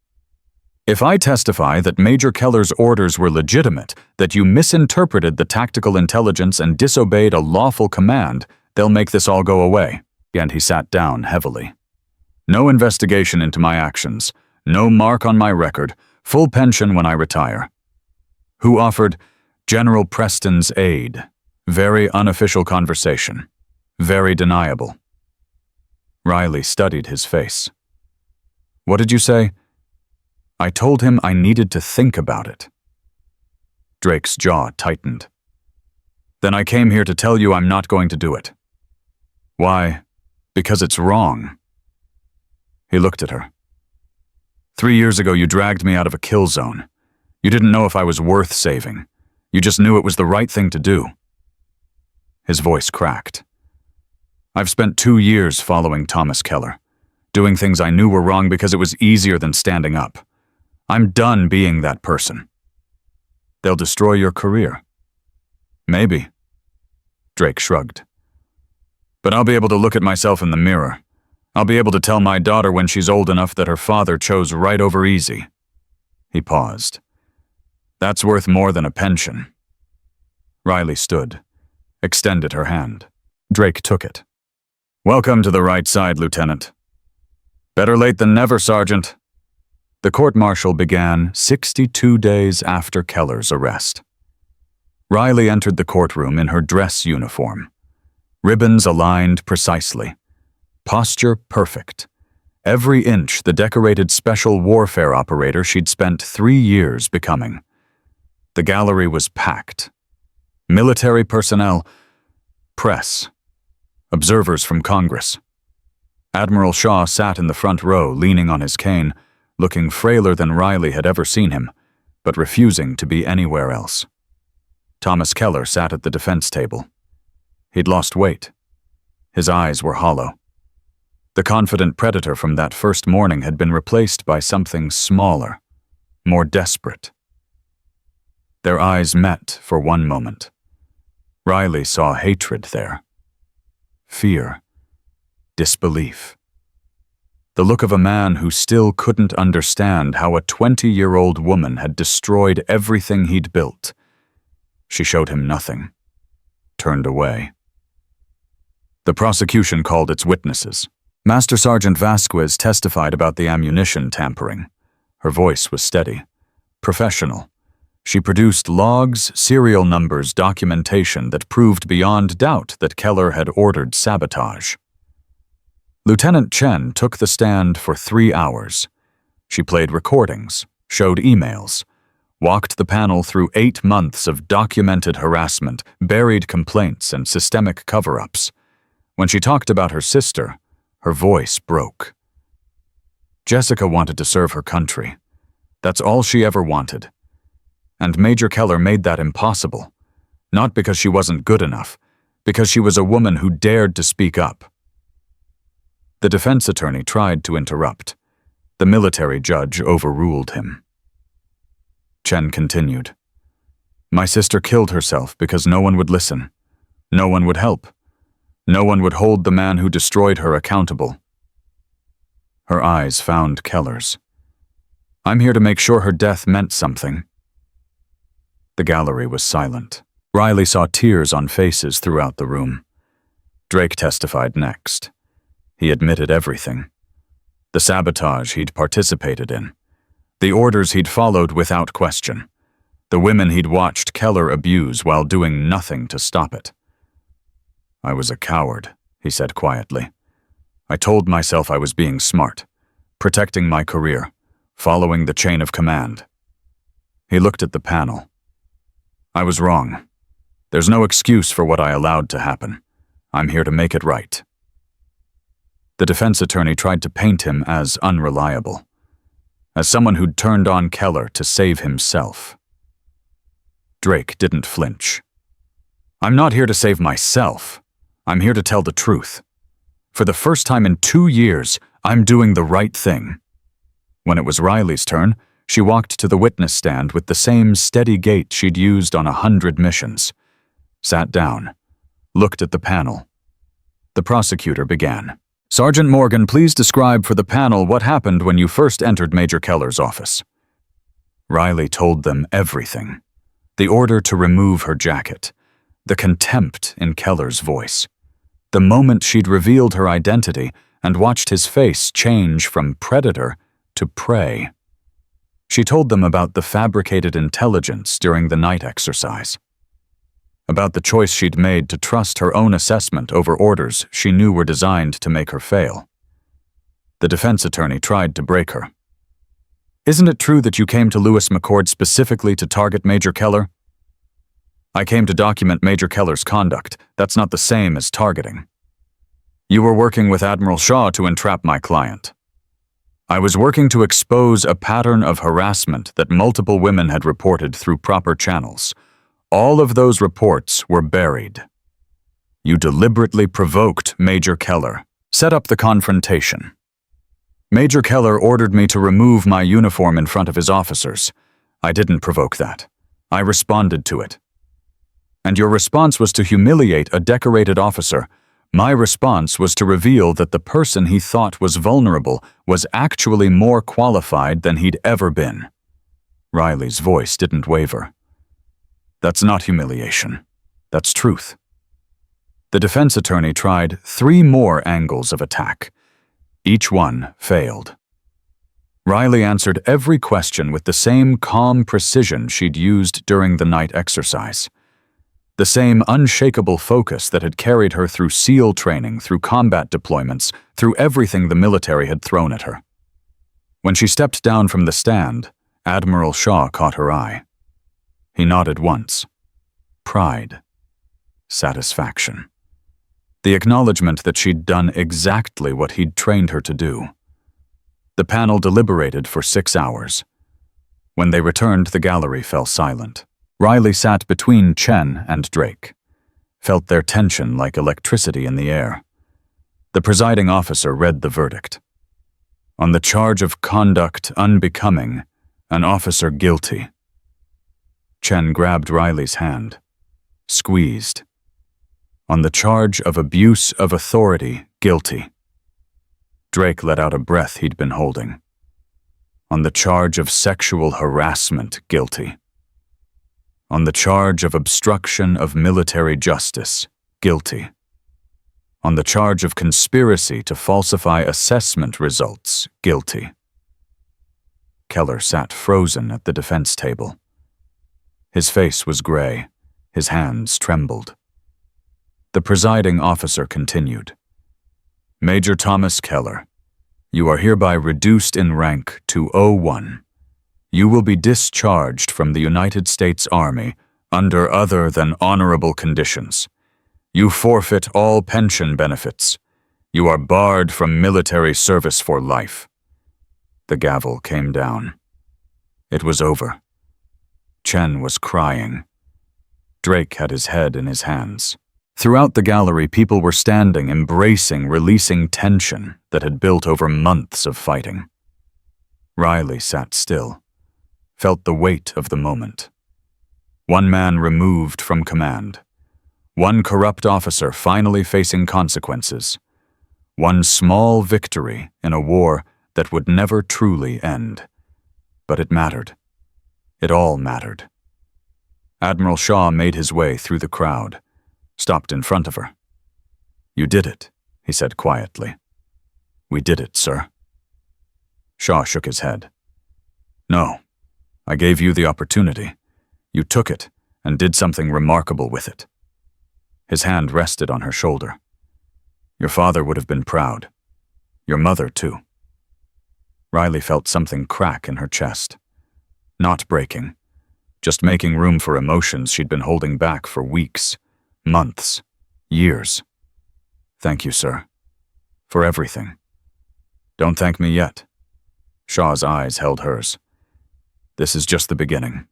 If I testify that Major Keller's orders were legitimate, that you misinterpreted the tactical intelligence and disobeyed a lawful command, they'll make this all go away. And he sat down heavily. No investigation into my actions. No mark on my record. Full pension when I retire. Who offered? General Preston's aide. Very unofficial conversation. Very deniable. Riley studied his face. What did you say? I told him I needed to think about it. Drake's jaw tightened. Then I came here to tell you I'm not going to do it. Why? Because it's wrong. He looked at her. 3 years ago, you dragged me out of a kill zone. You didn't know if I was worth saving. You just knew it was the right thing to do. His voice cracked. I've spent 2 years following Thomas Keller, doing things I knew were wrong because it was easier than standing up. I'm done being that person. They'll destroy your career. Maybe. Drake shrugged. But I'll be able to look at myself in the mirror. I'll be able to tell my daughter when she's old enough that her father chose right over easy. He paused. That's worth more than a pension. Riley stood, extended her hand. Drake took it. Welcome to the right side, Lieutenant. Better late than never, Sergeant. The court-martial began 62 days after Keller's arrest. Riley entered the courtroom in her dress uniform. Ribbons aligned precisely. Posture perfect. Every inch the decorated special warfare operator she'd spent 3 years becoming. The gallery was packed. Military personnel, press, observers from Congress. Admiral Shaw sat in the front row, leaning on his cane, looking frailer than Riley had ever seen him, but refusing to be anywhere else. Thomas Keller sat at the defense table. He'd lost weight. His eyes were hollow. The confident predator from that first morning had been replaced by something smaller, more desperate. Their eyes met for one moment. Riley saw hatred there. Fear. Disbelief. The look of a man who still couldn't understand how a 20-year-old woman had destroyed everything he'd built. She showed him nothing. Turned away. The prosecution called its witnesses. Master Sergeant Vasquez testified about the ammunition tampering. Her voice was steady, professional. She produced logs, serial numbers, documentation that proved beyond doubt that Keller had ordered sabotage. Lieutenant Chen took the stand for 3 hours. She played recordings, showed emails, walked the panel through 8 months of documented harassment, buried complaints, and systemic cover-ups. When she talked about her sister, her voice broke. Jessica wanted to serve her country. That's all she ever wanted. And Major Keller made that impossible. Not because she wasn't good enough, because she was a woman who dared to speak up. The defense attorney tried to interrupt. The military judge overruled him. Chen continued. My sister killed herself because no one would listen. No one would help. No one would hold the man who destroyed her accountable. Her eyes found Keller's. I'm here to make sure her death meant something. The gallery was silent. Riley saw tears on faces throughout the room. Drake testified next. He admitted everything. The sabotage he'd participated in. The orders he'd followed without question. The women he'd watched Keller abuse while doing nothing to stop it. I was a coward, he said quietly. I told myself I was being smart, protecting my career, following the chain of command. He looked at the panel. I was wrong. There's no excuse for what I allowed to happen. I'm here to make it right. The defense attorney tried to paint him as unreliable, as someone who'd turned on Keller to save himself. Drake didn't flinch. I'm not here to save myself. I'm here to tell the truth. For the first time in 2 years, I'm doing the right thing. When it was Riley's turn, she walked to the witness stand with the same steady gait she'd used on 100 missions. Sat down, looked at the panel. The prosecutor began. Sergeant Morgan, please describe for the panel what happened when you first entered Major Keller's office. Riley told them everything. The order to remove her jacket. The contempt in Keller's voice. The moment she'd revealed her identity and watched his face change from predator to prey. She told them about the fabricated intelligence during the night exercise. About the choice she'd made to trust her own assessment over orders she knew were designed to make her fail. The defense attorney tried to break her. Isn't it true that you came to Lewis McCord specifically to target Major Keller? I came to document Major Keller's conduct. That's not the same as targeting. You were working with Admiral Shaw to entrap my client. I was working to expose a pattern of harassment that multiple women had reported through proper channels. All of those reports were buried. You deliberately provoked Major Keller, set up the confrontation. Major Keller ordered me to remove my uniform in front of his officers. I didn't provoke that. I responded to it. And your response was to humiliate a decorated officer. My response was to reveal that the person he thought was vulnerable was actually more qualified than he'd ever been. Riley's voice didn't waver. That's not humiliation. That's truth. The defense attorney tried 3 more angles of attack. Each one failed. Riley answered every question with the same calm precision she'd used during the night exercise. The same unshakable focus that had carried her through SEAL training, through combat deployments, through everything the military had thrown at her. When she stepped down from the stand, Admiral Shaw caught her eye. He nodded once. Pride. Satisfaction. The acknowledgement that she'd done exactly what he'd trained her to do. The panel deliberated for 6 hours. When they returned, the gallery fell silent. Riley sat between Chen and Drake, felt their tension like electricity in the air. The presiding officer read the verdict. On the charge of conduct unbecoming, an officer guilty. Chen grabbed Riley's hand, squeezed. On the charge of abuse of authority, guilty. Drake let out a breath he'd been holding. On the charge of sexual harassment, guilty. On the charge of obstruction of military justice, guilty. On the charge of conspiracy to falsify assessment results, guilty. Keller sat frozen at the defense table. His face was gray, his hands trembled. The presiding officer continued. Major Thomas Keller, you are hereby reduced in rank to O1. You will be discharged from the United States Army under other than honorable conditions. You forfeit all pension benefits. You are barred from military service for life. The gavel came down. It was over. Chen was crying. Drake had his head in his hands. Throughout the gallery, people were standing, embracing, releasing tension that had built over months of fighting. Riley sat still, felt the weight of the moment. One man removed from command. One corrupt officer finally facing consequences. One small victory in a war that would never truly end. But it mattered. It all mattered. Admiral Shaw made his way through the crowd, stopped in front of her. "You did it," he said quietly. "We did it, sir." Shaw shook his head. "No, I gave you the opportunity. You took it and did something remarkable with it." His hand rested on her shoulder. "Your father would have been proud. Your mother, too." Riley felt something crack in her chest. Not breaking, just making room for emotions she'd been holding back for weeks, months, years. "Thank you, sir. For everything." "Don't thank me yet." Shaw's eyes held hers. "This is just the beginning.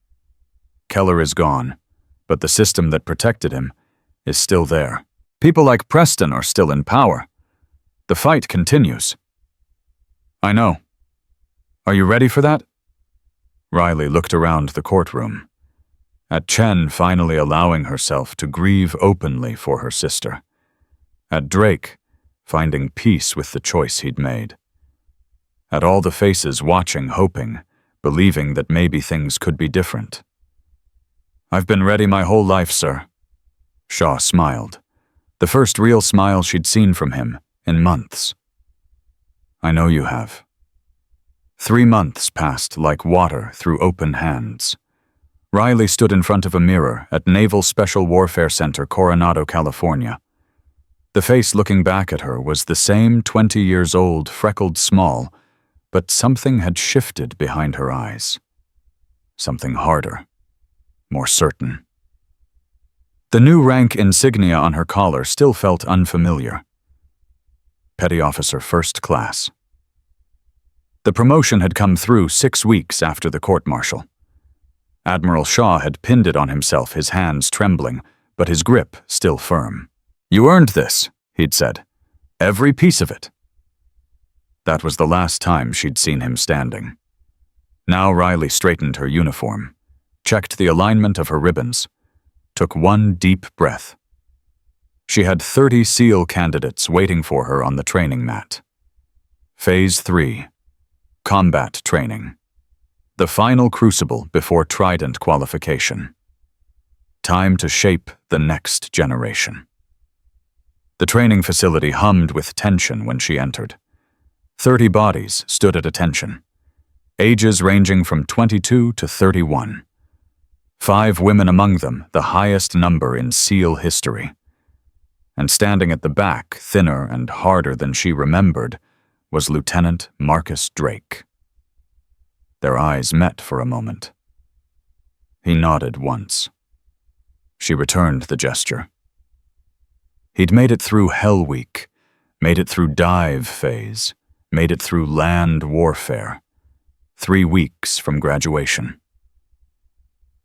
Keller is gone, but the system that protected him is still there. People like Preston are still in power. The fight continues." "I know. Are you ready for that?" Riley looked around the courtroom, at Chen finally allowing herself to grieve openly for her sister, at Drake finding peace with the choice he'd made, at all the faces watching, hoping, believing that maybe things could be different. "I've been ready my whole life, sir." Shaw smiled, the first real smile she'd seen from him in months. "I know you have." 3 months passed like water through open hands. Riley stood in front of a mirror at Naval Special Warfare Center, Coronado, California. The face looking back at her was the same 20 years old, freckled small, but something had shifted behind her eyes. Something harder, more certain. The new rank insignia on her collar still felt unfamiliar. Petty Officer First Class. The promotion had come through 6 weeks after the court-martial. Admiral Shaw had pinned it on himself, his hands trembling, but his grip still firm. "You earned this," he'd said. "Every piece of it." That was the last time she'd seen him standing. Now Riley straightened her uniform, checked the alignment of her ribbons, took one deep breath. She had 30 SEAL candidates waiting for her on the training mat. Phase 3. Combat training. The final crucible before Trident qualification. Time to shape the next generation. The training facility hummed with tension when she entered. 30 bodies stood at attention, ages ranging from 22 to 31. 5 women among them, the highest number in SEAL history. And standing at the back, thinner and harder than she remembered, was Lieutenant Marcus Drake. Their eyes met for a moment. He nodded once. She returned the gesture. He'd made it through Hell Week, made it through dive phase, made it through land warfare. 3 weeks from graduation.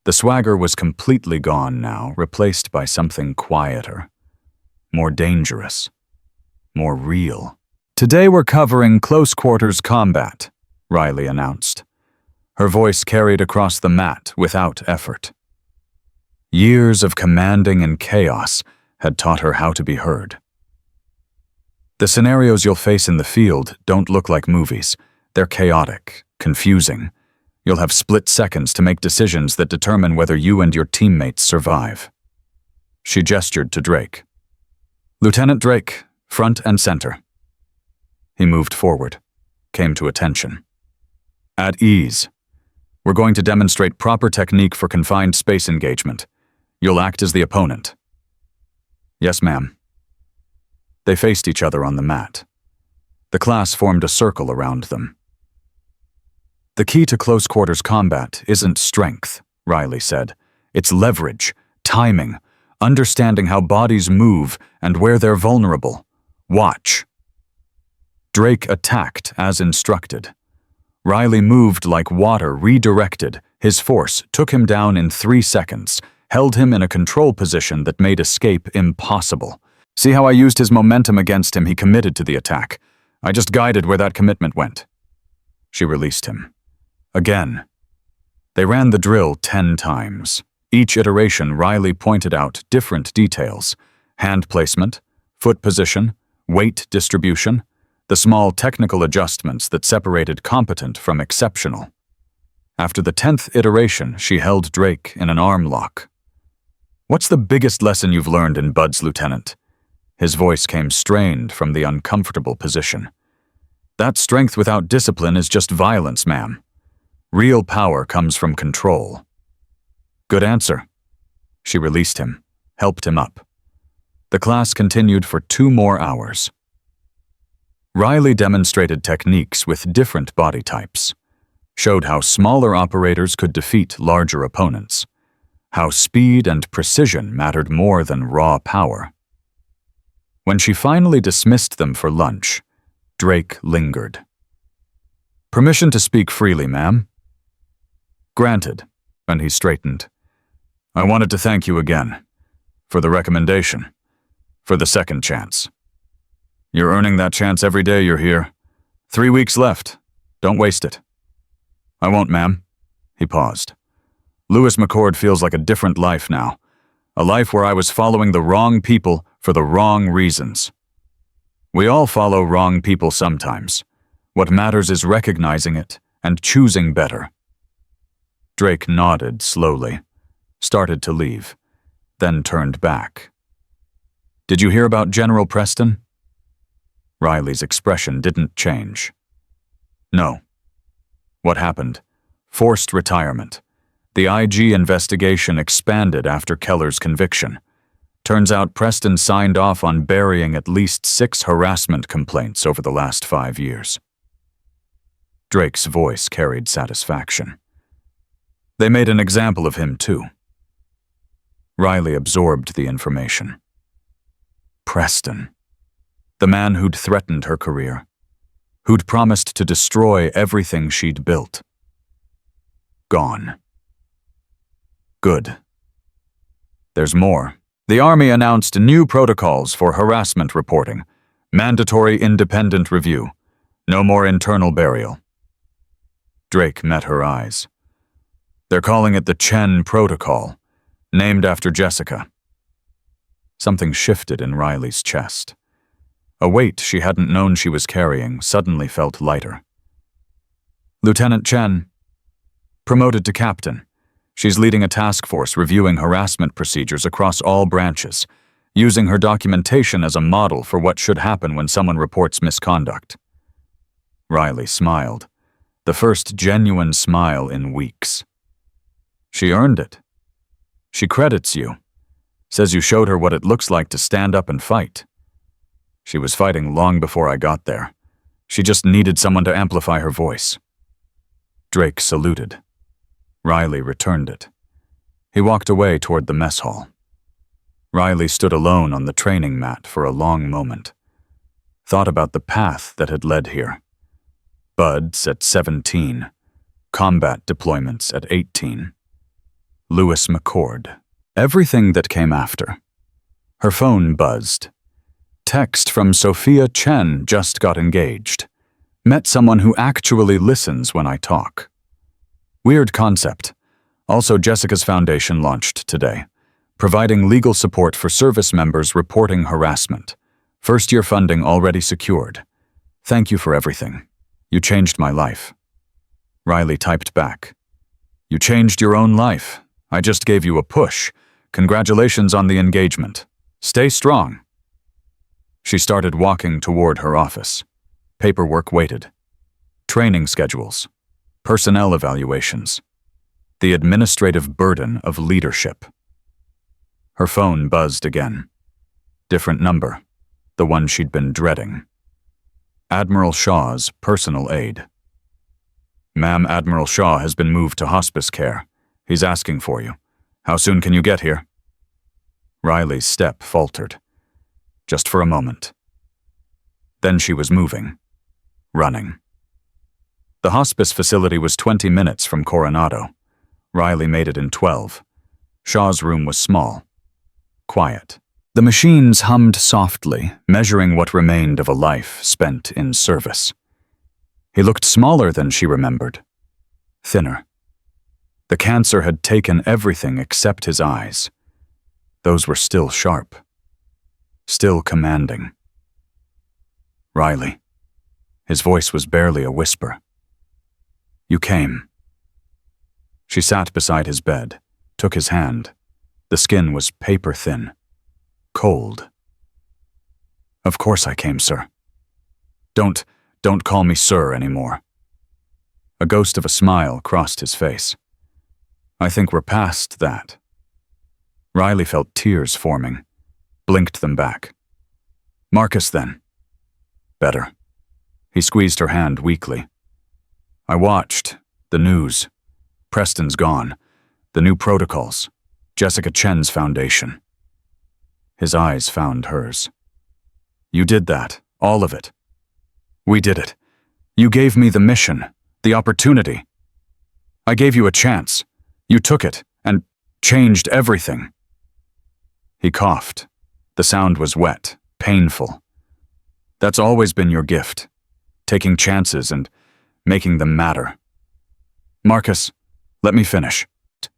The swagger was completely gone now, replaced by something quieter, more dangerous, more real. "Today we're covering close quarters combat," Riley announced. Her voice carried across the mat without effort. Years of commanding and chaos had taught her how to be heard. "The scenarios you'll face in the field don't look like movies. They're chaotic, confusing. You'll have split seconds to make decisions that determine whether you and your teammates survive." She gestured to Drake. "Lieutenant Drake, front and center." He moved forward, came to attention. "At ease. We're going to demonstrate proper technique for confined space engagement. You'll act as the opponent." "Yes, ma'am." They faced each other on the mat. The class formed a circle around them. The key to close quarters combat isn't strength, Riley said. It's leverage, timing, understanding how bodies move and where they're vulnerable. Watch. Drake attacked as instructed. Riley moved like water redirected. His force took him down in 3 seconds, held him in a control position that made escape impossible. See how I used his momentum against him? He committed to the attack. I just guided where that commitment went. She released him. Again. They ran the drill 10 times. Each iteration, Riley pointed out different details: hand placement, foot position, weight distribution, the small technical adjustments that separated competent from exceptional. After the 10th iteration, she held Drake in an arm lock. "What's the biggest lesson you've learned in Buds, Lieutenant?" His voice came strained from the uncomfortable position. "That strength without discipline is just violence, ma'am. Real power comes from control." "Good answer." She released him, helped him up. The class continued for 2 more hours. Riley demonstrated techniques with different body types, showed how smaller operators could defeat larger opponents, how speed and precision mattered more than raw power. When she finally dismissed them for lunch, Drake lingered. "Permission to speak freely, ma'am?" "Granted," and he straightened. "I wanted to thank you again, for the recommendation, for the second chance. You're earning that chance every day you're here. 3 weeks left. Don't waste it." "I won't, ma'am." He paused. "Lewis McCord feels like a different life now, a life where I was following the wrong people for the wrong reasons. We all follow wrong people sometimes. What matters is recognizing it and choosing better." Drake nodded slowly, started to leave, then turned back. "Did you hear about General Preston?" Riley's expression didn't change. "No." "What happened?" "Forced retirement. The IG investigation expanded after Keller's conviction. Turns out Preston signed off on burying at least 6 harassment complaints over the last 5 years. Drake's voice carried satisfaction. "They made an example of him, too." Riley absorbed the information. Preston. The man who'd threatened her career, who'd promised to destroy everything she'd built. Gone. Good. There's more. The Army announced new protocols for harassment reporting, mandatory independent review, no more internal burial. Drake met her eyes. "They're calling it the Chen Protocol, named after Jessica." Something shifted in Riley's chest. A weight she hadn't known she was carrying suddenly felt lighter. "Lieutenant Chen, promoted to captain. She's leading a task force reviewing harassment procedures across all branches, using her documentation as a model for what should happen when someone reports misconduct." Riley smiled, the first genuine smile in weeks. "She earned it. She credits you, says you showed her what it looks like to stand up and fight. She was fighting long before I got there. She just needed someone to amplify her voice." Drake saluted. Riley returned it. He walked away toward the mess hall. Riley stood alone on the training mat for a long moment, thought about the path that had led here. Buds at 17, combat deployments at 18. Lewis McCord. Everything that came after. Her phone buzzed. Text from Sophia Chen: "Just got engaged. Met someone who actually listens when I talk." Weird concept. Also, Jessica's foundation launched today, providing legal support for service members reporting harassment. First-year funding already secured. "Thank you for everything. You changed my life." Riley typed back. "You changed your own life. I just gave you a push. Congratulations on the engagement. Stay strong." She started walking toward her office. Paperwork waited. Training schedules. Personnel evaluations. The administrative burden of leadership. Her phone buzzed again. Different number. The one she'd been dreading. Admiral Shaw's personal aide. Ma'am, Admiral Shaw has been moved to hospice care. He's asking for you. How soon can you get here? Riley's step faltered. Just for a moment. Then she was moving. Running. The hospice facility was 20 minutes from Coronado. Riley made it in 12. Shaw's room was small. Quiet. The machines hummed softly, measuring what remained of a life spent in service. He looked smaller than she remembered. Thinner. The cancer had taken everything except his eyes. Those were still sharp. Still commanding. Riley. His voice was barely a whisper. You came. She sat beside his bed, took his hand. The skin was paper thin. Cold. Of course I came, sir. Don't call me sir anymore. A ghost of a smile crossed his face. I think we're past that. Riley felt tears forming, blinked them back. Marcus, then. Better. He squeezed her hand weakly. I watched. The news. Preston's gone. The new protocols. Jessica Chen's foundation. His eyes found hers. You did that. All of it. We did it. You gave me the mission. The opportunity. I gave you a chance. You took it and changed everything. He coughed. The sound was wet, painful. That's always been your gift. Taking chances and making them matter. Marcus, let me finish.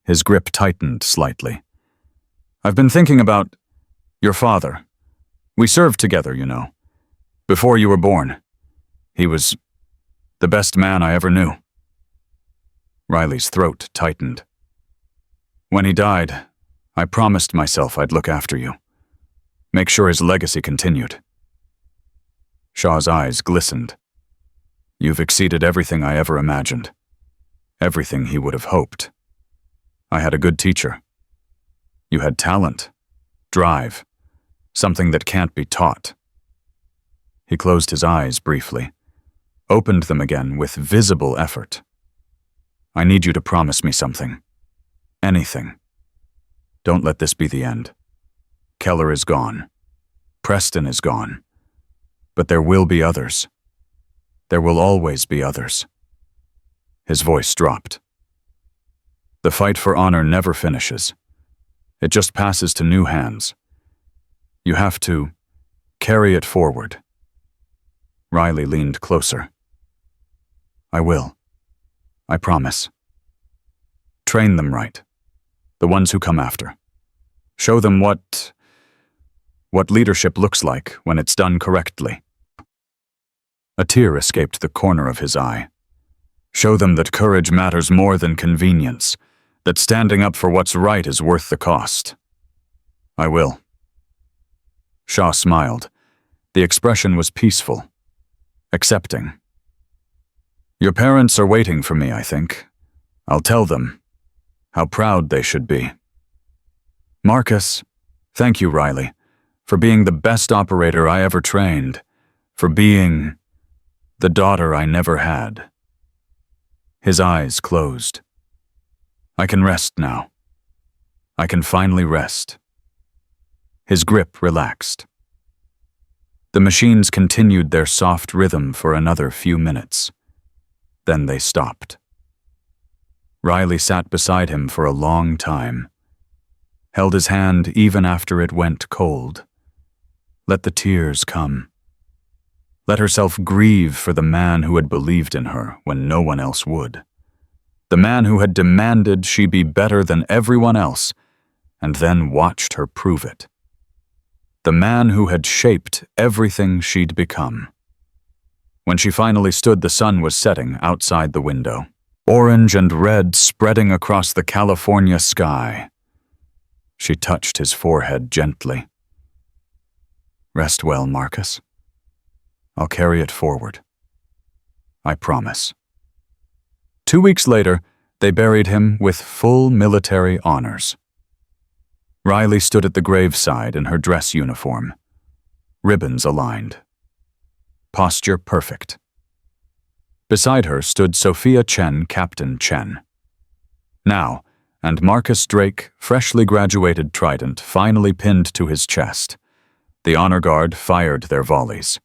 His grip tightened slightly. I've been thinking about your father. We served together, you know. Before you were born. He was the best man I ever knew. Riley's throat tightened. When he died, I promised myself I'd look after you. Make sure his legacy continued. Shaw's eyes glistened. You've exceeded everything I ever imagined. Everything he would have hoped. I had a good teacher. You had talent, drive, something that can't be taught. He closed his eyes briefly, opened them again with visible effort. I need you to promise me something. Anything. Don't let this be the end. Keller is gone. Preston is gone. But there will be others. There will always be others. His voice dropped. The fight for honor never finishes. It just passes to new hands. You have to carry it forward. Riley leaned closer. I will. I promise. Train them right. The ones who come after. Show them what leadership looks like when it's done correctly. A tear escaped the corner of his eye. Show them that courage matters more than convenience, that standing up for what's right is worth the cost. I will. Shaw smiled. The expression was peaceful, accepting. Your parents are waiting for me, I think. I'll tell them how proud they should be. Marcus, thank you, Riley, for being the best operator I ever trained, for being the daughter I never had. His eyes closed. I can rest now. I can finally rest. His grip relaxed. The machines continued their soft rhythm for another few minutes. Then they stopped. Riley sat beside him for a long time, held his hand even after it went cold. Let the tears come. Let herself grieve for the man who had believed in her when no one else would. The man who had demanded she be better than everyone else, and then watched her prove it. The man who had shaped everything she'd become. When she finally stood, the sun was setting outside the window, orange and red spreading across the California sky. She touched his forehead gently. Rest well, Marcus. I'll carry it forward. I promise. 2 weeks later, they buried him with full military honors. Riley stood at the graveside in her dress uniform, ribbons aligned. Posture perfect. Beside her stood Sophia Chen, Captain Chen. Now, and Marcus Drake, freshly graduated trident, finally pinned to his chest. The honor guard fired their volleys.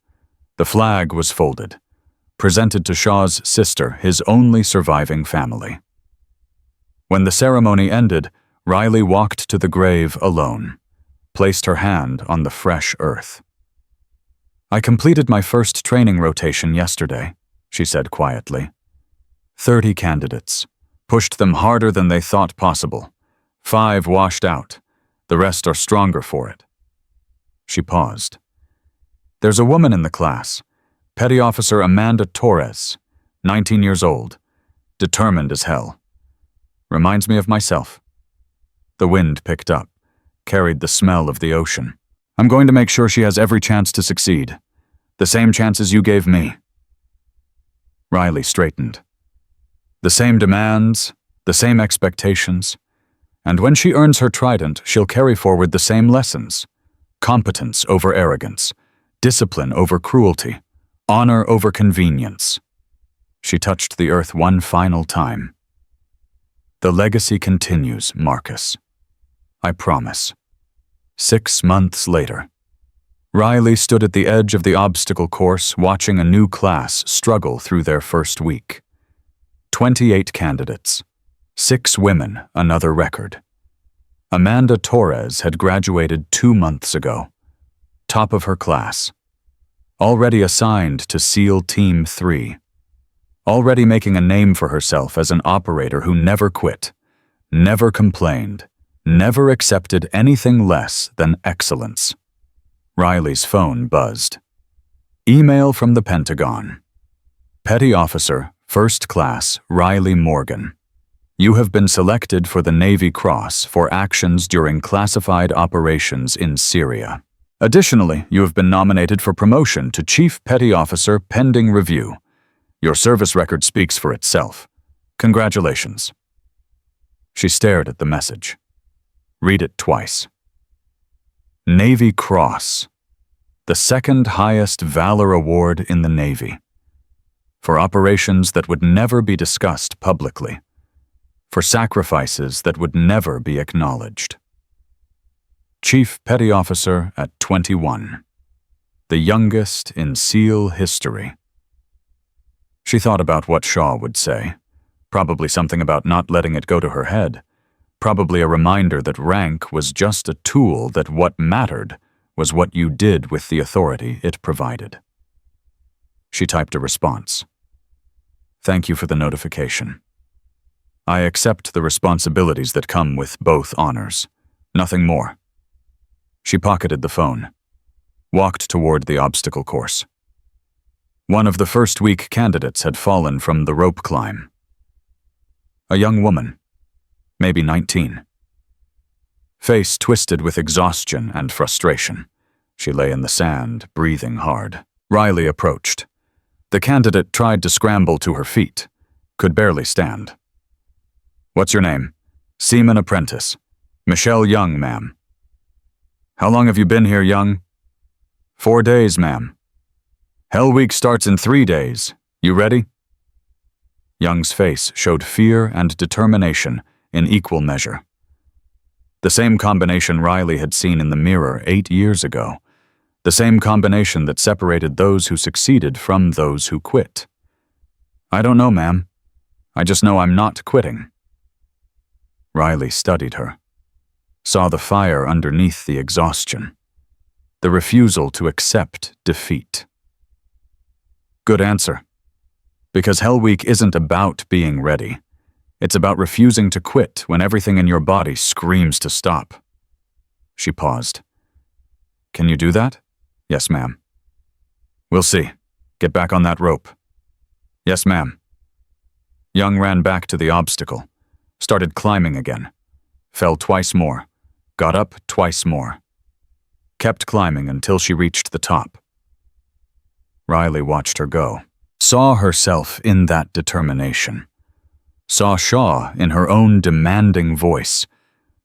The flag was folded, presented to Shaw's sister, his only surviving family. When the ceremony ended, Riley walked to the grave alone, placed her hand on the fresh earth. "I completed my first training rotation yesterday," she said quietly. 30 candidates. Pushed them harder than they thought possible. 5 washed out. The rest are stronger for it. She paused. "There's a woman in the class, Petty Officer Amanda Torres, 19 years old, determined as hell. Reminds me of myself." The wind picked up, carried the smell of the ocean. "I'm going to make sure she has every chance to succeed. The same chances you gave me." Riley straightened. The same demands, the same expectations, and when she earns her trident, she'll carry forward the same lessons. Competence over arrogance, discipline over cruelty, honor over convenience. She touched the earth one final time. "The legacy continues, Marcus. I promise." 6 months later, Riley stood at the edge of the obstacle course watching a new class struggle through their first week. 28 candidates. 6 women, another record. Amanda Torres had graduated 2 months ago. Top of her class. Already assigned to SEAL Team 3. Already making a name for herself as an operator who never quit, never complained, never accepted anything less than excellence. Riley's phone buzzed. Email from the Pentagon. Petty Officer, First Class Riley Morgan. You have been selected for the Navy Cross for actions during classified operations in Syria. Additionally, you have been nominated for promotion to Chief Petty Officer pending review. Your service record speaks for itself. Congratulations. She stared at the message. Read it twice. Navy Cross. The second highest valor award in the Navy. For operations that would never be discussed publicly. For sacrifices that would never be acknowledged. Chief Petty Officer at 21. The youngest in SEAL history. She thought about what Shaw would say. Probably something about not letting it go to her head. Probably a reminder that rank was just a tool, that what mattered was what you did with the authority it provided. She typed a response. Thank you for the notification. I accept the responsibilities that come with both honors. Nothing more. She pocketed the phone, walked toward the obstacle course. One of the first week candidates had fallen from the rope climb. A young woman, maybe 19. Face twisted with exhaustion and frustration. She lay in the sand, breathing hard. Riley approached. The candidate tried to scramble to her feet, could barely stand. What's your name? Seaman Apprentice. Michelle Young, ma'am. How long have you been here, Young? 4 days, ma'am. Hell Week starts in 3 days. You ready? Young's face showed fear and determination in equal measure. The same combination Riley had seen in the mirror 8 years ago. The same combination that separated those who succeeded from those who quit. I don't know, ma'am. I just know I'm not quitting. Riley studied her, saw the fire underneath the exhaustion, the refusal to accept defeat. Good answer. Because Hell Week isn't about being ready. It's about refusing to quit when everything in your body screams to stop. She paused. Can you do that? Yes, ma'am. We'll see. Get back on that rope. Yes, ma'am. Young ran back to the obstacle, started climbing again, fell twice more, got up twice more, kept climbing until she reached the top. Riley watched her go, saw herself in that determination, saw Shaw in her own demanding voice,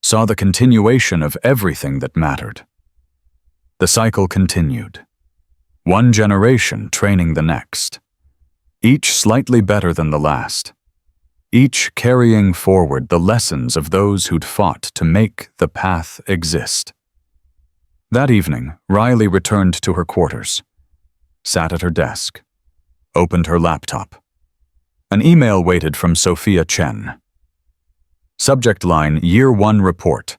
saw the continuation of everything that mattered. The cycle continued. One generation training the next. each slightly better than the last, each carrying forward the lessons of those who'd fought to make the path exist. That evening, Riley returned to her quarters, sat at her desk, opened her laptop. An email waited from Sophia Chen. Subject line, Year 1 Report.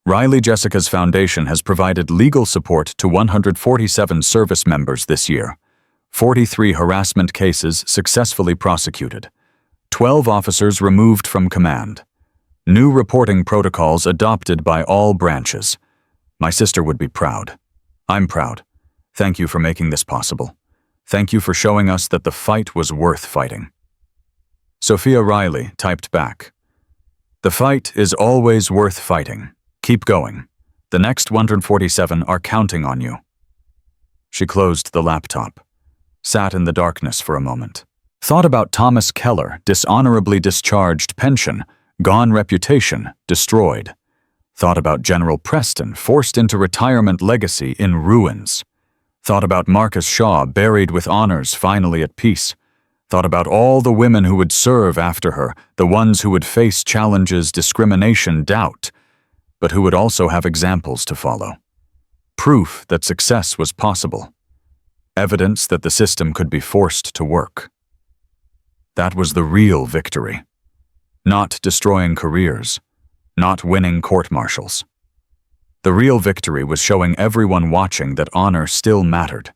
Riley Jessica's Foundation has provided legal support to 147 service members this year. 43 harassment cases successfully prosecuted. 12 officers removed from command. New reporting protocols adopted by all branches. My sister would be proud. I'm proud. Thank you for making this possible. Thank you for showing us that the fight was worth fighting. Sophia Riley typed back, "The fight is always worth fighting. Keep going. The next 147 are counting on you." She closed the laptop, sat in the darkness for a moment, thought about Thomas Keller, dishonorably discharged, pension, gone reputation, destroyed. Thought about General Preston, forced into retirement, legacy in ruins. Thought about Marcus Shaw, buried with honors, finally at peace. Thought about all the women who would serve after her, the ones who would face challenges, discrimination, doubt, but who would also have examples to follow. Proof that success was possible. Evidence that the system could be forced to work. That was the real victory. Not destroying careers, not winning court-martials. The real victory was showing everyone watching that honor still mattered,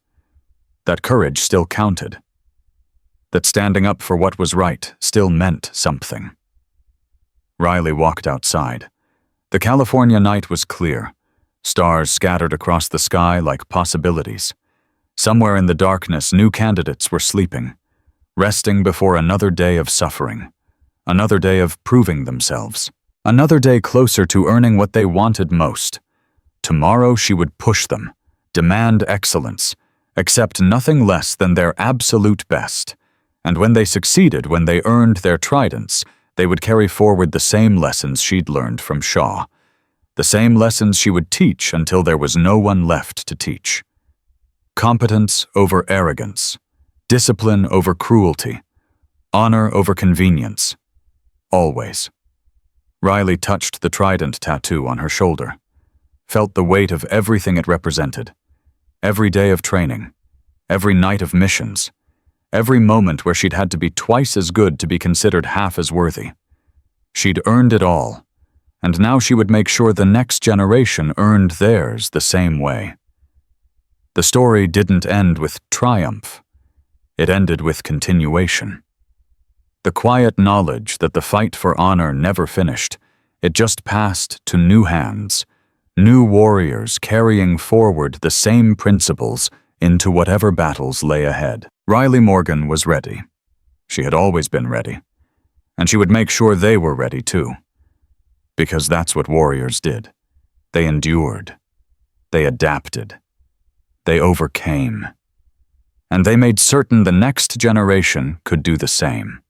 that courage still counted, that standing up for what was right still meant something. Riley walked outside. The California night was clear, stars scattered across the sky like possibilities. Somewhere in the darkness, new candidates were sleeping, resting before another day of suffering, another day of proving themselves, another day closer to earning what they wanted most. Tomorrow she would push them, demand excellence, accept nothing less than their absolute best. And when they succeeded, when they earned their tridents, they would carry forward the same lessons she'd learned from Shaw, the same lessons she would teach until there was no one left to teach. Competence over arrogance, discipline over cruelty, honor over convenience. Always. Riley touched the trident tattoo on her shoulder, felt the weight of everything it represented. Every day of training, every night of missions, every moment where she'd had to be twice as good to be considered half as worthy. She'd earned it all, and now she would make sure the next generation earned theirs the same way. The story didn't end with triumph. It ended with continuation. The quiet knowledge that the fight for honor never finished. It just passed to new hands, new warriors carrying forward the same principles into whatever battles lay ahead. Riley Morgan was ready. She had always been ready. And she would make sure they were ready too. Because that's what warriors did. They endured. They adapted. They overcame. And they made certain the next generation could do the same.